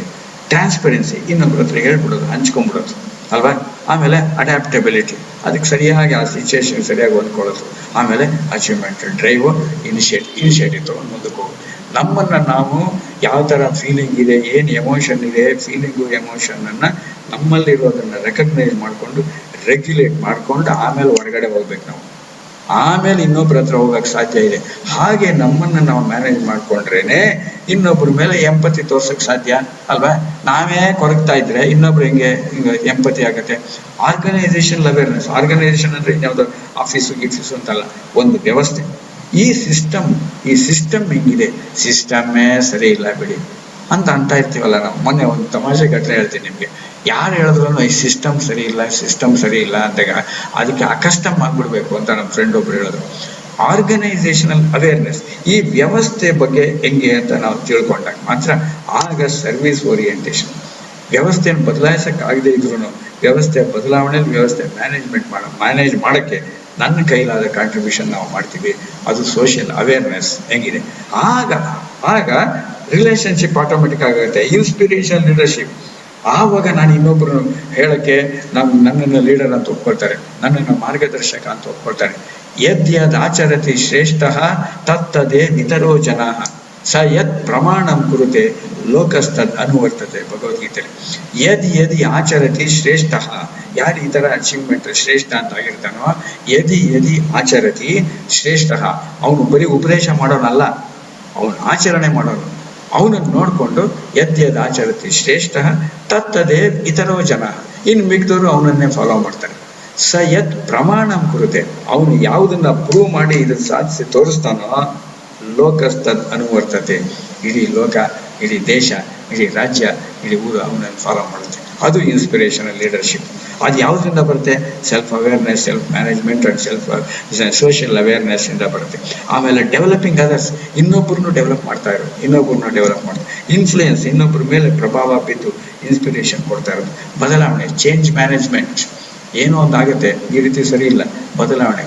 ಟ್ರಾನ್ಸ್ಪರೆನ್ಸಿ, ಇನ್ನೊಬ್ಬರ ಹತ್ರ ಹೇಳ್ಬಿಡೋದು, ಹಂಚ್ಕೊಂಡ್ಬಿಡೋದು ಅಲ್ವಾ? ಆಮೇಲೆ ಅಡ್ಯಾಪ್ಟಬಿಲಿಟಿ, ಅದಕ್ಕೆ ಸರಿಯಾಗಿ ಆ ಸಿಚುವೇಶನ್ ಸರಿಯಾಗಿ ಹೊಂದ್ಕೊಳ್ಳೋದು. ಆಮೇಲೆ ಅಚೀವ್ಮೆಂಟ್, ಡ್ರೈವು, ಇನಿಷಿಯೇಟಿವ್ ತೊಗೊಂಡು ಮುಂದಕ್ಕೆ ಹೋಗೋದು. ನಮ್ಮನ್ನು ನಾವು ಯಾವ ಥರ ಫೀಲಿಂಗ್ ಇದೆ, ಏನು ಎಮೋಷನ್ ಇದೆ, ಫೀಲಿಂಗು ಎಮೋಷನನ್ನು ನಮ್ಮಲ್ಲಿರೋದನ್ನು ರೆಕಗ್ನೈಸ್ ಮಾಡಿಕೊಂಡು ರೆಗ್ಯುಲೇಟ್ ಮಾಡಿಕೊಂಡು ಆಮೇಲೆ ಹೊರಗಡೆ ಹೋಗ್ಬೇಕು ನಾವು. ಆಮೇಲೆ ಇನ್ನೊಬ್ಬರ ಹತ್ರ ಹೋಗಕ್ಕೆ ಸಾಧ್ಯ ಇದೆ. ಹಾಗೆ ನಮ್ಮನ್ನು ನಾವು ಮ್ಯಾನೇಜ್ ಮಾಡ್ಕೊಂಡ್ರೇನೆ ಇನ್ನೊಬ್ಬರ ಮೇಲೆ ಎಂಪತಿ ತೋರ್ಸಕ್ಕೆ ಸಾಧ್ಯ ಅಲ್ವಾ? ನಾವೇ ಕೊರಗ್ತಾ ಇದ್ರೆ ಇನ್ನೊಬ್ರು ಹಿಂಗೆ ಎಂಪತಿ ಆಗತ್ತೆ. Organisation awareness. ಆರ್ಗನೈಸೇಷನ್ ಅಂದ್ರೆ ಇನ್ಯಾವುದೋ ಆಫೀಸು ಗಿಫೀಸು ಅಂತಲ್ಲ, ಒಂದು ವ್ಯವಸ್ಥೆ. ಈ ಸಿಸ್ಟಮ್ ಹೆಂಗಿದೆ? ಸಿಸ್ಟಮ್ಮೇ ಸರಿ ಇಲ್ಲ ಬಿಡಿ ಅಂತ ಇರ್ತೀವಲ್ಲ ನಾವು. ಮೊನ್ನೆ ಒಂದು ತಮಾಷೆ ಘಟನೆ ಹೇಳ್ತೀನಿ ನಿಮ್ಗೆ. ಯಾರು ಹೇಳಿದ್ರು ಈ ಸಿಸ್ಟಮ್ ಸರಿ ಇಲ್ಲ ಅಂದಾಗ ಅದಕ್ಕೆ ಅಕಸ್ಟಮ್ ಆಗ್ಬಿಡ್ಬೇಕು ಅಂತ ನಮ್ಮ ಫ್ರೆಂಡ್ ಒಬ್ರು ಹೇಳಿದ್ರು. ಆರ್ಗನೈಸೇಷನಲ್ ಅವೇರ್ನೆಸ್, ಈ ವ್ಯವಸ್ಥೆ ಬಗ್ಗೆ ಹೆಂಗೆ ಅಂತ ನಾವು ತಿಳ್ಕೊಂಡಾಗ ಮಾತ್ರ ಆಗ ಸರ್ವಿಸ್ ಓರಿಯೆಂಟೇಷನ್. ವ್ಯವಸ್ಥೆಯನ್ನು ಬದಲಾಯಿಸಕ್ಕಾಗದೇ ಇದ್ರು ವ್ಯವಸ್ಥೆ ಬದಲಾವಣೆಯಲ್ಲಿ ವ್ಯವಸ್ಥೆ ಮ್ಯಾನೇಜ್ ಮಾಡೋಕ್ಕೆ ನನ್ನ ಕೈಲಾದ ಕಾಂಟ್ರಿಬ್ಯೂಷನ್ ನಾವು ಮಾಡ್ತೀವಿ. ಅದು ಸೋಷಿಯಲ್ ಅವೇರ್ನೆಸ್ ಹೆಂಗಿದೆ. ಆಗ ರಿಲೇಶನ್ಶಿಪ್ ಆಟೋಮೆಟಿಕ್ ಆಗುತ್ತೆ. Inspiration leadership. ಆವಾಗ ನಾನು ಇನ್ನೊಬ್ಬರು ಹೇಳಕ್ಕೆ ನನ್ನನ್ನು ಲೀಡರ್ ಅಂತ ಒಪ್ಕೊಳ್ತಾರೆ, ನನ್ನನ್ನು ಮಾರ್ಗದರ್ಶಕ ಅಂತ ಒಪ್ಕೊಳ್ತಾರೆ. ಯದ್ ಆಚರತಿ ಶ್ರೇಷ್ಠ ತತ್ತದೇ ಇತರೋ ಜನ ಸ ಯತ್ ಪ್ರಮಾಣಂ ಕುರುತೆ ಲೋಕಸ್ತದ್ ಅನುವರ್ತತೆ. ಭಗವದ್ಗೀತೆಯಲ್ಲಿ ಯದಿ ಆಚರತಿ ಶ್ರೇಷ್ಠ, ಯಾರು ಈ ಥರ ಅಚೀವ್ಮೆಂಟ್ ಶ್ರೇಷ್ಠ ಅಂತ ಆಗಿರ್ತಾನೋ, ಯದಿ ಆಚರತಿ ಶ್ರೇಷ್ಠ, ಅವನು ಬರೀ ಉಪದೇಶ ಮಾಡೋನಲ್ಲ, ಅವನು ಆಚರಣೆ ಮಾಡೋನು. ಅವನನ್ನು ನೋಡಿಕೊಂಡು ಎದ್ದು ಆಚರತಿ ಶ್ರೇಷ್ಠ ತತ್ತದೇ ಇತರೋ ಜನ, ಇನ್ನು ಮಿಕ್ದವರು ಅವನನ್ನೇ ಫಾಲೋ ಮಾಡ್ತಾರೆ. ಸ ಯತ್ ಪ್ರಮಾಣಂ ಕುರುತೆ, ಅವನು ಯಾವುದನ್ನ ಪ್ರೂವ್ ಮಾಡಿ ಇದನ್ನು ಸಾಧಿಸಿ ತೋರಿಸ್ತಾನೋ ಲೋಕಸ್ತದ್ ಅನುವರ್ತತೆ, ಇಡೀ ಲೋಕ, ಇಡೀ ದೇಶ, ಇಡೀ ರಾಜ್ಯ, ಇಡೀ ಊರು ಅವನನ್ನು ಫಾಲೋ ಮಾಡುತ್ತೆ. ಅದು ಇನ್ಸ್ಪಿರೇಷನಲ್ ಲೀಡರ್ಶಿಪ್. ಅದು ಯಾವುದರಿಂದ ಬರುತ್ತೆ? Self awareness, self management and self social awareness ಇಂದ ಬರುತ್ತೆ. ಆಮೇಲೆ ಡೆವಲಪಿಂಗ್ ಅದರ್ಸ್, ಇನ್ನೊಬ್ಬರನ್ನು ಡೆವಲಪ್ ಮಾಡ್ತಾ ಇರೋದು, ಇನ್ನೊಬ್ಬರನ್ನ ಡೆವಲಪ್ ಮಾಡ್ತಾರೆ. ಇನ್ಫ್ಲೂಯೆನ್ಸ್, ಇನ್ನೊಬ್ಬರ ಮೇಲೆ ಪ್ರಭಾವ ಬಿದ್ದು ಇನ್ಸ್ಪಿರೇಷನ್ ಕೊಡ್ತಾ ಇರೋದು. ಬದಲಾವಣೆ, ಚೇಂಜ್ ಮ್ಯಾನೇಜ್ಮೆಂಟ್. ಏನೋ ಒಂದಾಗುತ್ತೆ, ಈ ರೀತಿ ಸರಿ ಇಲ್ಲ,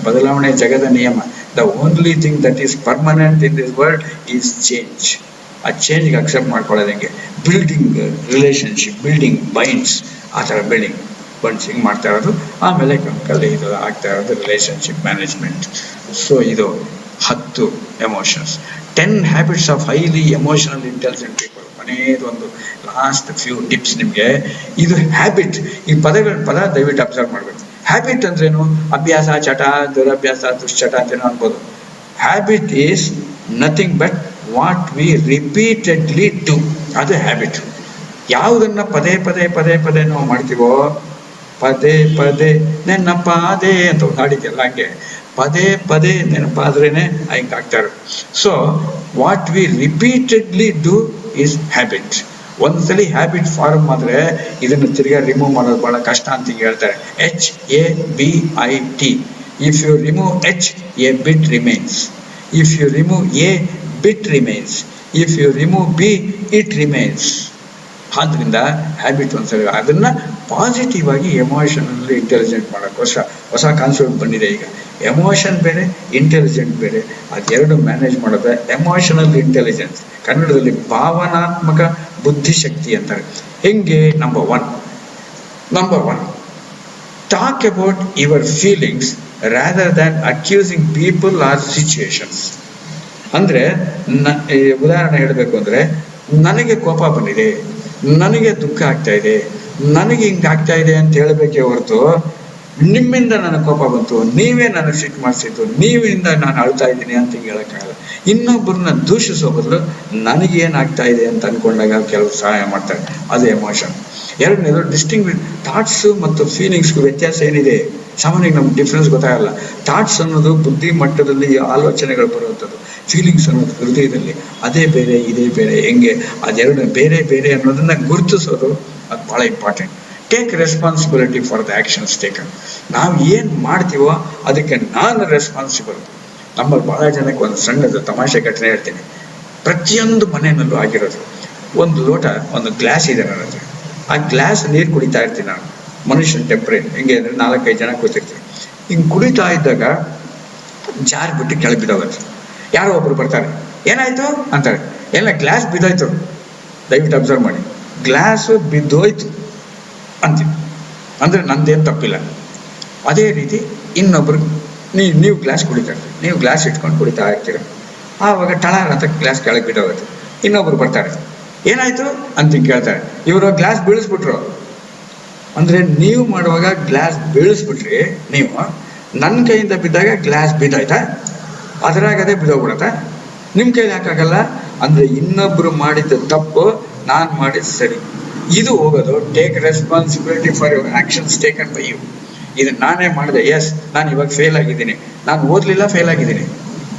ಬದಲಾವಣೆ ಜಗದ ನಿಯಮ. The only thing that is permanent in this world is change. ಆ ಚೇಂಜ್ಗೆ ಅಕ್ಸೆಪ್ಟ್ ಮಾಡ್ಕೊಳ್ಳೋದು ಹೆಂಗೆ? ಬಿಲ್ಡಿಂಗ್ ರಿಲೇಷನ್ಶಿಪ್, ಬಿಲ್ಡಿಂಗ್ ಬೈಂಡ್ಸ್, ಆ ಥರ ಬಿಲ್ಡಿಂಗ್ ಬಂಡ್ಸ್ ಹಿಂಗೆ ಮಾಡ್ತಾ ಇರೋದು. ಆಮೇಲೆ ಕಲ್ಲಿ ಇದು ಆಗ್ತಾ ಇರೋದು ರಿಲೇಷನ್ಶಿಪ್ ಮ್ಯಾನೇಜ್ಮೆಂಟ್. ಸೊ ಇದು 10 emotions, 10 habits of highly emotional intelligent people. ಕೊನೆಯದೊಂದು ಲಾಸ್ಟ್ ಫ್ಯೂ ಟಿಪ್ಸ್ ನಿಮಗೆ. ಇದು ಹ್ಯಾಬಿಟ್, ಈ ಪದ ದಯವಿಟ್ಟು ಅಬ್ಸರ್ವ್ ಮಾಡಬೇಕು. ಹ್ಯಾಬಿಟ್ ಅಂದ್ರೇನು? ಅಭ್ಯಾಸ, ಚಟ, ದುರಭ್ಯಾಸ, ದುಶ್ಚಟ ಅಂತೇನೋ ಅನ್ಬೋದು. Habit is nothing but what we repeatedly do. ಅದು ಹ್ಯಾಬಿಟ್. ಯಾವುದನ್ನ ಪದೇ ಪದೇ ನಾವು ಮಾಡ್ತೀವೋ, ಪದೇ ನೆನಪಾದೆ ಅಂತ ಹಾಡಿದ್ಯಲ್ಲ, ಹಂಗೆ ಪದೇ ನೆನಪಾದ್ರೇನೆ ಹಿಂಗಾಗ್ತಾರೆ. So what we repeatedly do is habit. ಒಂದ್ಸಲಿ ಹ್ಯಾಬಿಟ್ ಫಾರ್ಮ್ ಆದ್ರೆ ಇದನ್ನು ತಿರ್ಗಾ ರಿಮೂವ್ ಮಾಡೋದು ಬಹಳ ಕಷ್ಟ ಅಂತ ಹೇಳ್ತಾರೆ. HABIT. If you remove H, a bit remains. If you remove A, bit remains. If you remove B, it remains. ಆದ್ರಿಂದ ಹ್ಯಾಬಿಟ್ ಒಂದ್ಸರಿ ಅದನ್ನ ಪಾಸಿಟಿವ್ ಆಗಿ ಎಮೋಷನಲ್ ಇಂಟೆಲಿಜೆಂಟ್ ಮಾಡೋಕ್ಕೋಸ್ಕರ ಹೊಸ ಕಾನ್ಸೆಪ್ಟ್ ಬಂದಿದೆ ಈಗ. ಎಮೋಷನ್ ಬೇರೆ, ಇಂಟೆಲಿಜೆಂಟ್ ಬೇರೆ, ಅದೆರಡು ಮ್ಯಾನೇಜ್ ಮಾಡೋದು ಎಮೋಷನಲ್ ಇಂಟೆಲಿಜೆನ್ಸ್. ಕನ್ನಡದಲ್ಲಿ ಭಾವನಾತ್ಮಕ ಬುದ್ಧಿಶಕ್ತಿ ಅಂತಾರೆ. ಹೆಂಗೆ? Number one, talk about your feelings rather than accusing people or situations. ಅಂದ್ರೆ ಉದಾಹರಣೆ ಹೇಳಬೇಕು ಅಂದ್ರೆ, ನನಗೆ ಕೋಪ ಬಂದಿದೆ, ನನಗೆ ದುಃಖ ಆಗ್ತಾ ಇದೆ, ನನಗೆ ಹಿಂಗಾಗ್ತಾ ಇದೆ ಅಂತ ಹೇಳಬೇಕೇ ಹೊರತು ನಿಮ್ಮಿಂದ ನನಗೆ ಕೋಪ ಬಂತು, ನೀವೇ ನನಗೆ ಸಿಟ್ಟು ಮಾಡಿಸಿದ್ದು, ನೀವಿಂದ ನಾನು ಅಳ್ತಾ ಇದ್ದೀನಿ ಅಂತ ಹಿಂಗೆ ಹೇಳೋಕ್ಕಾಗಲ್ಲ. ಇನ್ನೊಬ್ಬರನ್ನ ದೂಷಿಸೋ ಬದಲು ನನಗೇನಾಗ್ತಾ ಇದೆ ಅಂತ ಅನ್ಕೊಂಡಾಗ ಕೆಲವು ಸಹಾಯ ಮಾಡ್ತಾರೆ, ಅದು ಎಮೋಷನ್. ಎರಡನೇದು ಡಿಸ್ಟಿಂಗ್ವಿಶ್. ಥಾಟ್ಸು ಮತ್ತು ಫೀಲಿಂಗ್ಸ್ಗೂ ವ್ಯತ್ಯಾಸ ಏನಿದೆ? ಸಾಮಾನ್ಯವಾಗಿ ನಮ್ಗೆ ಡಿಫ್ರೆನ್ಸ್ ಗೊತ್ತಾಗಲ್ಲ. ಥಾಟ್ಸ್ ಅನ್ನೋದು ಬುದ್ಧಿ ಮಟ್ಟದಲ್ಲಿ ಆಲೋಚನೆಗಳು ಬರುವಂಥದ್ದು, ಫೀಲಿಂಗ್ಸ್ ಅನ್ನೋದು ಹೃದಯದಲ್ಲಿ. ಅದೇ ಬೇರೆ, ಇದೇ ಬೇರೆ. ಹೆಂಗೆ ಅದೆರಡು ಬೇರೆ ಅನ್ನೋದನ್ನ ಗುರುತಿಸೋದು ಅದು ಭಾಳ important. Take responsibility for the actions taken. ನಾವು ಏನು ಮಾಡ್ತೀವೋ ಅದಕ್ಕೆ ನಾನು ರೆಸ್ಪಾನ್ಸಿಬಲ್. ನಮ್ಮಲ್ಲಿ ಭಾಳ ಜನಕ್ಕೆ ಒಂದು ಸಣ್ಣದು ತಮಾಷೆ ಘಟನೆ ಹೇಳ್ತೀನಿ. ಪ್ರತಿಯೊಂದು ಮನೆಯಲ್ಲೂ ಆಗಿರೋದು, ಒಂದು ಲೋಟ, ಒಂದು ಗ್ಲಾಸ್ ಇದೆ ನನ್ನ ಹತ್ರ. ಆ ಗ್ಲಾಸ್ ನೀರು ಕುಡಿತಾ ಇರ್ತೀನಿ ನಾನು. ಮನುಷ್ಯನ ಟೆಂಪ್ರೇಚರ್ ಹೆಂಗೆ ಅಂದರೆ 4-5 ಜನ ಕೂತಿರ್ತೀವಿ. ಹಿಂಗೆ ಕುಡಿತಾ ಇದ್ದಾಗ ಜಾರ್ ಬಿಟ್ಟು ಕೆಳಗೆ ಬಿದ್ದೋಗುತ್ತೆ. ಯಾರೋ ಒಬ್ರು ಬರ್ತಾರೆ, ಏನಾಯ್ತು ಅಂತಾರೆ. ಎಲ್ಲ ಗ್ಲಾಸ್ ಬಿದ್ದೋಯ್ತು. ದಯವಿಟ್ಟು ಅಬ್ಸರ್ವ್ ಮಾಡಿ, ಗ್ಲಾಸು ಬಿದ್ದೋಯ್ತು ಅಂತೀವಿ ಅಂದರೆ ನಂದೇನು ತಪ್ಪಿಲ್ಲ. ಅದೇ ರೀತಿ ಇನ್ನೊಬ್ರು ನೀವು ಗ್ಲಾಸ್ ಕುಡಿತಾ ಇರ್ತೀರಿ, ನೀವು ಗ್ಲಾಸ್ ಇಟ್ಕೊಂಡು ಕುಡಿತಾ ಇರ್ತೀರ. ಆವಾಗ ಟಳಾರ್ ಅಂತ ಗ್ಲಾಸ್ ಕೆಳಗೆ ಬಿದ್ದೋಗುತ್ತೆ. ಇನ್ನೊಬ್ರು ಬರ್ತಾರೆ, ಏನಾಯ್ತು ಅಂತ ಕೇಳ್ತಾರೆ. ಇವರು ಗ್ಲಾಸ್ ಬೀಳಿಸ್ಬಿಟ್ರು ಅಂದರೆ ನೀವು ಮಾಡುವಾಗ ಗ್ಲಾಸ್ ಬೀಳಿಸ್ಬಿಟ್ರಿ ನೀವು, ನನ್ನ ಕೈಯಿಂದ ಬಿದ್ದಾಗ ಗ್ಲಾಸ್ ಬಿದ್ದಾಯ್ತಾ? ಅದರಾಗದೇ ಬಿದ್ದೋಗ್ಬಿಡತ್ತಾ? ನಿಮ್ಮ ಕೈಲಿ ಯಾಕಾಗಲ್ಲ ಅಂದರೆ ಇನ್ನೊಬ್ರು ಮಾಡಿದ್ದ ತಪ್ಪು, ನಾನು ಮಾಡಿದ ಸರಿ. ಇದು ಹೋಗೋದು take responsibility for your actions taken by you. ಇದು ನಾನೇ ಮಾಡಿದೆ, ಎಸ್ ನಾನು ಇವಾಗ ಫೇಲ್ ಆಗಿದ್ದೀನಿ, ನಾನು ಓದಲಿಲ್ಲ, ಫೇಲ್ ಆಗಿದ್ದೀನಿ,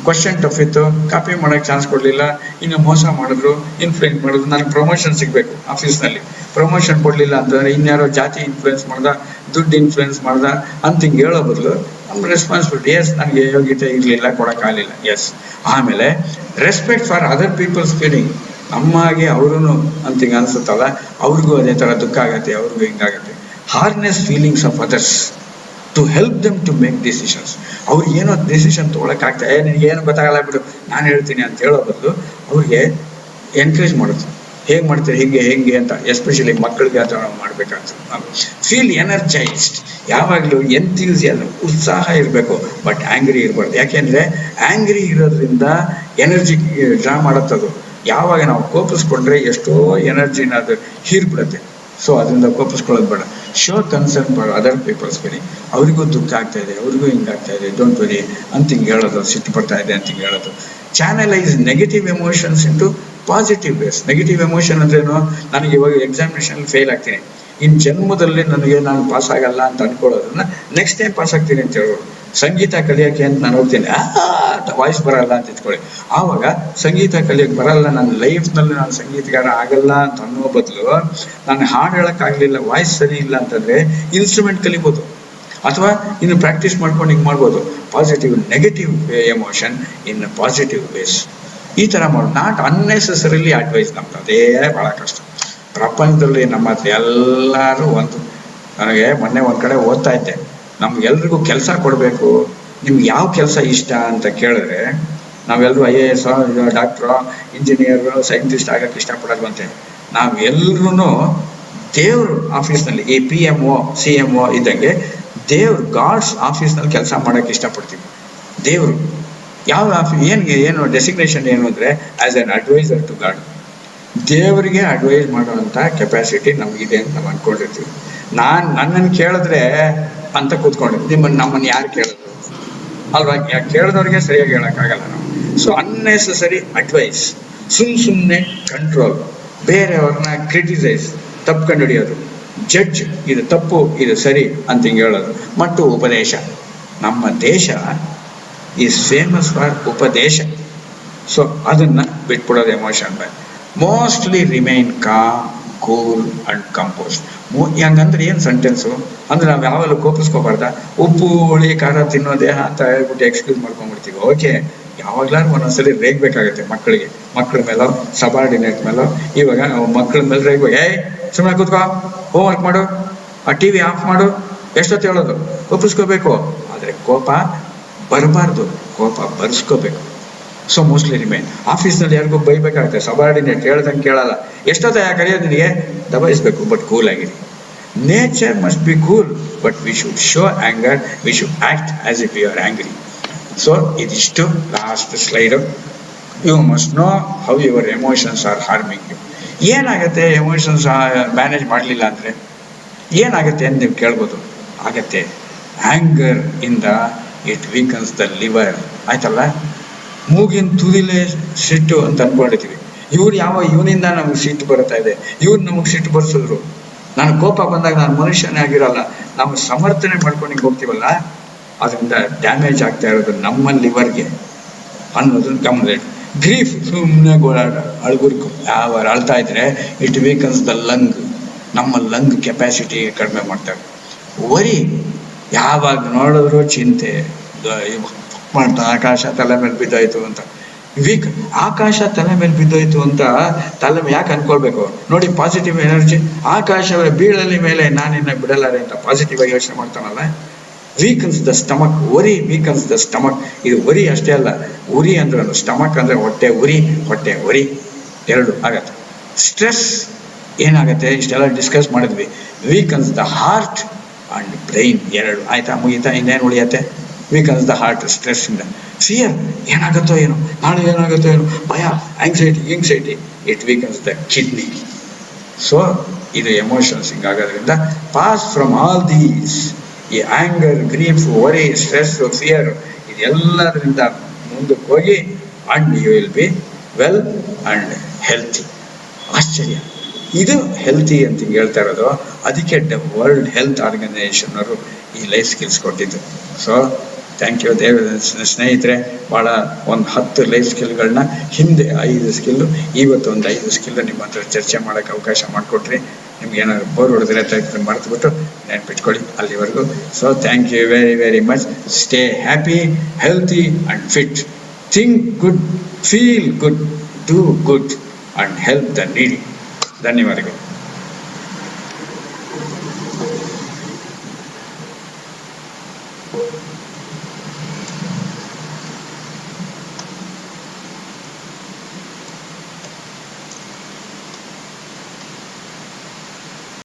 ಕ್ವಶನ್ ಟಫ್ ಇತ್ತು, ಕಾಪಿ ಮಾಡೋಕ್ಕೆ ಚಾನ್ಸ್ ಕೊಡಲಿಲ್ಲ, ಇನ್ನು ಮೋಸ ಮಾಡಿದ್ರು, ಇನ್ಫ್ಲೂಯೆನ್ಸ್ ಮಾಡಿದ್ರು, ನನಗೆ ಪ್ರಮೋಷನ್ ಸಿಗಬೇಕು ಆಫೀಸ್ನಲ್ಲಿ, ಪ್ರಮೋಷನ್ ಕೊಡಲಿಲ್ಲ ಅಂತಂದರೆ ಇನ್ಯಾರೋ ಜಾತಿ ಇನ್ಫ್ಲೂಯೆನ್ಸ್ ಮಾಡ್ದ, ದುಡ್ಡು ಇನ್ಫ್ಲೂಯೆನ್ಸ್ ಮಾಡ್ದ ಅಂತ ಹಿಂಗೆ ಹೇಳೋ ಬದಲು ನಮ್ಮ ರೆಸ್ಪಾನ್ಸಿಬಿಲಿಟಿ, ಎಸ್ ನನಗೆ ಯೋಗ್ಯತೆ ಇರಲಿಲ್ಲ, ಕೊಡೋಕ್ಕಾಗಲಿಲ್ಲ, ಎಸ್. ಆಮೇಲೆ respect for other people's feeling. ನಮ್ಮಾಗೆ ಅವ್ರೂ ಅಂತ ಹಿಂಗೆ ಅನಿಸುತ್ತಲ್ಲ, ಅವ್ರಿಗೂ ಅದೇ ಥರ ದುಃಖ ಆಗತ್ತೆ, ಅವ್ರಿಗೂ ಹಿಂಗಾಗತ್ತೆ. Harness feelings of others to help them to make decisions. ಅವ್ರಿಗೆ ಏನೋ ಡಿಸಿಷನ್ ತೊಗೊಳಕ್ಕಾಗ್ತಾ, ನಿನಗೇನು ಗೊತ್ತಾಗಲ್ಲ ಬಿಡು ನಾನು ಹೇಳ್ತೀನಿ ಅಂತ ಹೇಳೋ ಬದಲು ಅವ್ರಿಗೆ ಎನ್ಕರೇಜ್ ಮಾಡುತ್ತೆ. ಹೇಗೆ ಮಾಡ್ತೀರಿ, ಹೇಗೆ ಅಂತ, ಎಸ್ಪೆಷಲಿ ಮಕ್ಕಳಿಗೆ ಆ ಥರ ನಾವು ಮಾಡಬೇಕಾಗ್ತದೆ. Feel energised. ಯಾವಾಗಲೂ ಎಂಥ್ಯೂಸಿಯಾಸಮ್, ಉತ್ಸಾಹ ಇರಬೇಕು, ಬಟ್ ಆ್ಯಂಗ್ರಿ ಇರಬಾರ್ದು. ಯಾಕೆಂದರೆ ಆ್ಯಂಗ್ರಿ ಇರೋದ್ರಿಂದ ಎನರ್ಜಿ ಡ್ರಾ ಮಾಡುತ್ತದು. ಯಾವಾಗ ನಾವು ಕೋಪಿಸ್ಕೊಂಡ್ರೆ ಎಷ್ಟೋ ಎನರ್ಜಿನ ಅದು ಹೀರ್ಬಿಡುತ್ತೆ. ಸೊ ಅದರಿಂದ ಕೋಪಿಸ್ಕೊಳ್ಳೋದು ಬೇಡ. Show concern for other people's feeling. ಅವರಿಗೂ ದುಃಖ ಆಗ್ತಾ ಇದೆ, ಅವ್ರಿಗೂ ಹಿಂಗಾಗ್ತಾ ಇದೆ, ಡೋಂಟ್ ವರಿ ಅಂತ ಹಿಂಗೆ ಹೇಳೋದು, ಸಿಟ್ಟು ಬರ್ತಾ ಇದೆ ಅಂತ ಹಿಂಗೆ ಹೇಳೋದು. Channelise negative emotions into positive base. Negative emotion ಅಂದ್ರೇನು, ನನಗೆ ಇವಾಗ ಎಕ್ಸಾಮಿನೇಷನ್ ಫೇಲ್ ಆಗ್ತೀನಿ, ಇನ್ನು ಜನ್ಮದಲ್ಲಿ ನಾನು ಪಾಸ್ ಆಗಲ್ಲ ಅಂತ ಅನ್ಕೊಳ್ಳೋದನ್ನ ನೆಕ್ಸ್ಟ್ ಟೈಮ್ ಪಾಸ್ ಆಗ್ತೀನಿ ಅಂತ ಹೇಳೋದು. ಸಂಗೀತ ಕಲಿಯೋಕ್ಕೆ ಅಂತ ನಾನು ಹೋಗ್ತೀನಿ, ವಾಯ್ಸ್ ಬರಲ್ಲ ಅಂತ ಇಟ್ಕೊಳ್ಳಿ. ಆವಾಗ ಸಂಗೀತ ಕಲಿಯೋಕೆ ಬರಲ್ಲ, ನನ್ನ ಲೈಫ್ನಲ್ಲಿ ನಾನು ಸಂಗೀತಗಾರ ಆಗಲ್ಲ ಅಂತ ಅನ್ನೋ ಬದಲು, ನಾನು ಹಾಡು ಹೇಳೋಕ್ಕಾಗಲಿಲ್ಲ, ವಾಯ್ಸ್ ಸರಿ ಇಲ್ಲ ಅಂತಂದರೆ ಇನ್ಸ್ಟ್ರೂಮೆಂಟ್ ಕಲಿಬೋದು, ಅಥವಾ ಇನ್ನು ಪ್ರಾಕ್ಟೀಸ್ ಮಾಡ್ಕೊಂಡು ಹಿಂಗೆ ಮಾಡ್ಬೋದು. Positive negative emotion in positive base. ಈ ಥರ ಮಾಡೋದು. Not unnecessarily advice. ನಮ್ದು ಅದೇ ಭಾಳ ಕಷ್ಟ ಪ್ರಪಂಚದಲ್ಲಿ. ನಮ್ಮ ಹತ್ರ ಎಲ್ಲರೂ ಒಂದು, ನನಗೆ ಮೊನ್ನೆ ಒಂದು ಕಡೆ ಓದ್ತಾ ಇದ್ದೆ, ನಮ್ಗೆಲ್ರಿಗೂ ಕೆಲಸ ಕೊಡಬೇಕು, ನಿಮ್ಗೆ ಯಾವ ಕೆಲಸ ಇಷ್ಟ ಅಂತ ಕೇಳಿದ್ರೆ ನಾವೆಲ್ಲರೂ IAS, ಡಾಕ್ಟ್ರು, ಇಂಜಿನಿಯರು, ಸೈಂಟಿಸ್ಟ್ ಆಗಕ್ಕೆ ಇಷ್ಟಪಡಲ್ವಂತೆ. ನಾವೆಲ್ಲರೂ ದೇವ್ರ ಆಫೀಸ್ನಲ್ಲಿ, ಈ PMO CMO ಇದ್ದಂಗೆ ದೇವ್ರು ಗಾಡ್ಸ್ ಆಫೀಸ್ನಲ್ಲಿ ಕೆಲಸ ಮಾಡೋಕ್ಕೆ ಇಷ್ಟಪಡ್ತೀವಿ. ದೇವರು ಯಾವ ಏನು ಡೆಸಿಗ್ನೇಷನ್ ಏನು ಅಂದರೆ as an adviser to God. ದೇವರಿಗೆ ಅಡ್ವೈಸ್ ಮಾಡೋವಂಥ ಕೆಪಾಸಿಟಿ ನಮಗಿದೆ ಅಂತ ನಾವು ಅಂದ್ಕೊಂಡಿರ್ತೀವಿ. ನನ್ನನ್ನು ಕೇಳಿದ್ರೆ ಅಂತ ಕೂತ್ಕೊಂಡಿರ್ತೀವಿ, ನಮ್ಮನ್ನು ಯಾರು ಕೇಳಿದ್ರು ಅಲ್ವಾ? ಕೇಳಿದವ್ರಿಗೆ ಸರಿಯಾಗಿ ಹೇಳೋಕ್ಕಾಗಲ್ಲ ನಾವು. ಸೊ ಅನ್ನೆಸೆಸರಿ ಅಡ್ವೈಸ್, ಸುಮ್ಮನೆ ಕಂಟ್ರೋಲ್, ಬೇರೆಯವ್ರನ್ನ ಕ್ರಿಟಿಸೈಸ್, ತಪ್ಪು ಕಂಡುಹಿಡಿಯೋದು, ಜಡ್ಜ್, ಇದು ತಪ್ಪು ಇದು ಸರಿ ಅಂತ ಹಿಂಗೆ ಹೇಳೋದು, ಮತ್ತು ಉಪದೇಶ. ನಮ್ಮ ದೇಶ ಈಸ್ ಫೇಮಸ್ ಫಾರ್ ಉಪದೇಶ. ಸೊ ಅದನ್ನು ಬಿಟ್ಬಿಡೋದು emotion by. Mostly remain calm, cool and composed. ಹಂಗಂದ್ರೆ ಏನು ಸೆಂಟೆನ್ಸು ಅಂದ್ರೆ, ನಾವು ಯಾವೆಲ್ಲ ಕೋಪಿಸ್ಕೋಬಾರ್ದ, ಉಪ್ಪು ಹುಳಿ ಖಾರ ತಿನ್ನೋದೇ ಅಂತ ಹೇಳ್ಬಿಟ್ಟು ಎಕ್ಸ್ಕ್ಯೂಸ್ ಮಾಡ್ಕೊಂಡ್ಬಿಡ್ತೀವಿ. ಓಕೆ, ಯಾವಾಗ್ಲಾರು ಒಂದೊಂದ್ಸಲಿ ರೇಗಬೇಕಾಗುತ್ತೆ ಮಕ್ಕಳಿಗೆ, ಮಕ್ಕಳ ಮೇಲೋ ಸಬಾರ್ಡಿನೇಟ್ ಮೇಲೋ. ಇವಾಗ ಮಕ್ಕಳ ಮೇಲೆ ರೇಗ್ಬೇಕು, ಸುಮ್ಮನೆ ಕೂತ್ಕೋ, ಹೋಮ್ವರ್ಕ್ ಮಾಡು, ಆ TV ಆಫ್ ಮಾಡು, ಎಷ್ಟೊತ್ತು ಹೇಳೋದು, ಕೋಪಿಸ್ಕೋಬೇಕು. ಆದರೆ ಕೋಪ ಬರಬಾರ್ದು, ಕೋಪ ಬರ್ಸ್ಕೋಬೇಕು. So mostly remain. ಆಫೀಸ್ನಲ್ಲಿ ಯಾರಿಗೂ ಬೈಬೇಕಾಗುತ್ತೆ, ಸಬಾರ್ಡಿನೇಟ್ ಹೇಳ್ದಂಗೆ ಕೇಳಲ್ಲ, ಎಷ್ಟೊತ್ತ ಕರೆಯೋದು ನಿನಗೆ, ದಬಾಯಿಸ್ಬೇಕು, ಬಟ್ ಕೂಲ್ ಆಗಿರಿ. Nature must be cool, but we should show anger, we should act as if you are angry. So ಇದಿಷ್ಟು last slide. You must know how your emotions are harming you. ಏನಾಗುತ್ತೆ emotions manage ಮಾಡಲಿಲ್ಲ ಅಂದರೆ ಏನಾಗುತ್ತೆ ಅಂತ ನೀವು ಕೇಳ್ಬೋದು. ಆಗತ್ತೆ, anger ಇಂದ ಇಟ್ ವೀಕನ್ಸ್ ದ ಲಿವರ್. ಆಯ್ತಲ್ಲ, ಮೂಗಿನ ತುದಿಲೇ ಸಿಟ್ಟು ಅಂತ ಅಂದ್ಕೊಂಡಿದ್ದೀವಿ. ಇವನಿಂದ ನಮಗೆ ಸಿಟ್ಟು ಬರ್ತಾ ಇದೆ, ಇವ್ರು ನಮಗೆ ಸಿಟ್ಟು ಬರ್ಸಿದ್ರು, ನಾನು ಕೋಪ ಬಂದಾಗ ನಾನು ಮನುಷ್ಯನೇ ಆಗಿರಲ್ಲ, ನಾವು ಸಮರ್ಥನೆ ಮಾಡ್ಕೊಂಡು ಹಿಂಗೆ ಹೋಗ್ತೀವಲ್ಲ, ಅದರಿಂದ ಡ್ಯಾಮೇಜ್ ಆಗ್ತಾ ಇರೋದು ನಮ್ಮ ಲಿವರ್ಗೆ ಅನ್ನೋದನ್ನ ಗಮನದಲ್ಲಿಟ್ಟು. ಗ್ರೀಫ್, ಸುಮ್ಮನೆ ಗೋಳಾಡ ಅಳ್ಗುರ್ಕು, ಯಾವ ಅಳ್ತಾ ಇದ್ರೆ ಇಟ್ ವೀಕನ್ಸ್ ದ ಲಂಗ್, ನಮ್ಮ ಲಂಗ್ ಕೆಪಾಸಿಟಿ ಕಡಿಮೆ ಮಾಡ್ತಾರೆ. ವರಿ, ಯಾವಾಗ ನೋಡಿದ್ರು ಚಿಂತೆ ಮಾಡ್ತಾ, ಆಕಾಶ ತಲೆ ಮೇಲೆ ಬಿದ್ದೋಯ್ತು ಅಂತ. ಆಕಾಶ ತಲೆ ಮೇಲೆ ಬಿದ್ದೋಯ್ತು ಅಂತ ತಲೆ ಯಾಕೆ ಅನ್ಕೊಳ್ಬೇಕು ನೋಡಿ. ಪಾಸಿಟಿವ್ ಎನರ್ಜಿ, ಆಕಾಶ ಬೀಳಲಿ ಮೇಲೆ ನಾನಿನ್ನ ಬಿಡಲಾರೆ ಅಂತ ಪಾಸಿಟಿವ್ ಆಗಿ ಯೋಚನೆ ಮಾಡ್ತಾನಲ್ಲ. Weakens the stomach, worry weakens the stomach. ಇದು ವರಿ ಅಷ್ಟೇ ಅಲ್ಲ, ಉರಿ ಅಂದ್ರೆ ಸ್ಟಮಕ್ ಅಂದ್ರೆ ಹೊಟ್ಟೆ ಉರಿ, ಹೊಟ್ಟೆ ವರಿ ಎರಡು ಆಗತ್ತೆ. ಸ್ಟ್ರೆಸ್ ಏನಾಗುತ್ತೆ, ಇಷ್ಟೆಲ್ಲ ಡಿಸ್ಕಸ್ ಮಾಡಿದ್ವಿ. Weakens the heart and brain, ಎರಡು ಆಯ್ತಾ, ಮುಗಿತಾ, ಇನ್ನೇನು ಉಳಿಯತ್ತೆ. ವೀಕನ್ಸ್ ದ ಹಾರ್ಟ್ ಸ್ಟ್ರೆಸ್ ಇಂದ. ಫಿಯರ್, ಏನಾಗುತ್ತೋ ಏನೋ, ನಾಳೆ ಏನಾಗುತ್ತೋ ಏನೋ, ಭಯ, anxiety, it weakens the kidney. So ಇದು ಎಮೋಷನ್ಸ್ ಹಿಂಗಾಗೋದ್ರಿಂದ ಪಾಸ್ ಫ್ರಮ್ ಆಲ್ ದೀಸ್, ಈ anger, grief, worry, stress, fear, ಇದೆಲ್ಲದರಿಂದ ಮುಂದಕ್ಕೆ ಹೋಗಿ and you will be well and healthy. ಆಶ್ಚರ್ಯ, ಇದು ಹೆಲ್ತಿ ಅಂತ ಹಿಂಗೆ ಹೇಳ್ತಾ ಇರೋದು. ಅದಕ್ಕೆ ವರ್ಲ್ಡ್ ಹೆಲ್ತ್ ಆರ್ಗನೈಸೇಷನ್ ಅವರು ಈ ಲೈಫ್ ಸ್ಕಿಲ್ಸ್ ಕೊಟ್ಟಿದ್ದು. ಸೊ ಥ್ಯಾಂಕ್ ಯು ಸ್ನೇಹಿತರೆ. ಭಾಳ ಒಂದು 10 ಲೈಫ್ ಸ್ಕಿಲ್ಗಳನ್ನ, ಹಿಂದೆ 5 ಸ್ಕಿಲ್ಲು, ಇವತ್ತು ಒಂದು 5 ಸ್ಕಿಲ್ಲು ನಿಮ್ಮ ಹತ್ರ ಚರ್ಚೆ ಮಾಡೋಕ್ಕೆ ಅವಕಾಶ ಮಾಡಿಕೊಟ್ರಿ. ನಿಮ್ಗೆ ಏನಾದ್ರು ಬೋರ್ ಹೊಡೆದ್ರೆ ಮರೆತುಬಿಟ್ಟು ನೆನ್ಪಿಟ್ಕೊಳ್ಳಿ ಅಲ್ಲಿವರೆಗೂ. So thank you very very much. Stay happy, healthy and fit. Think good, feel good, do good and help the needy. ಧನ್ಯವಾದಗಳು.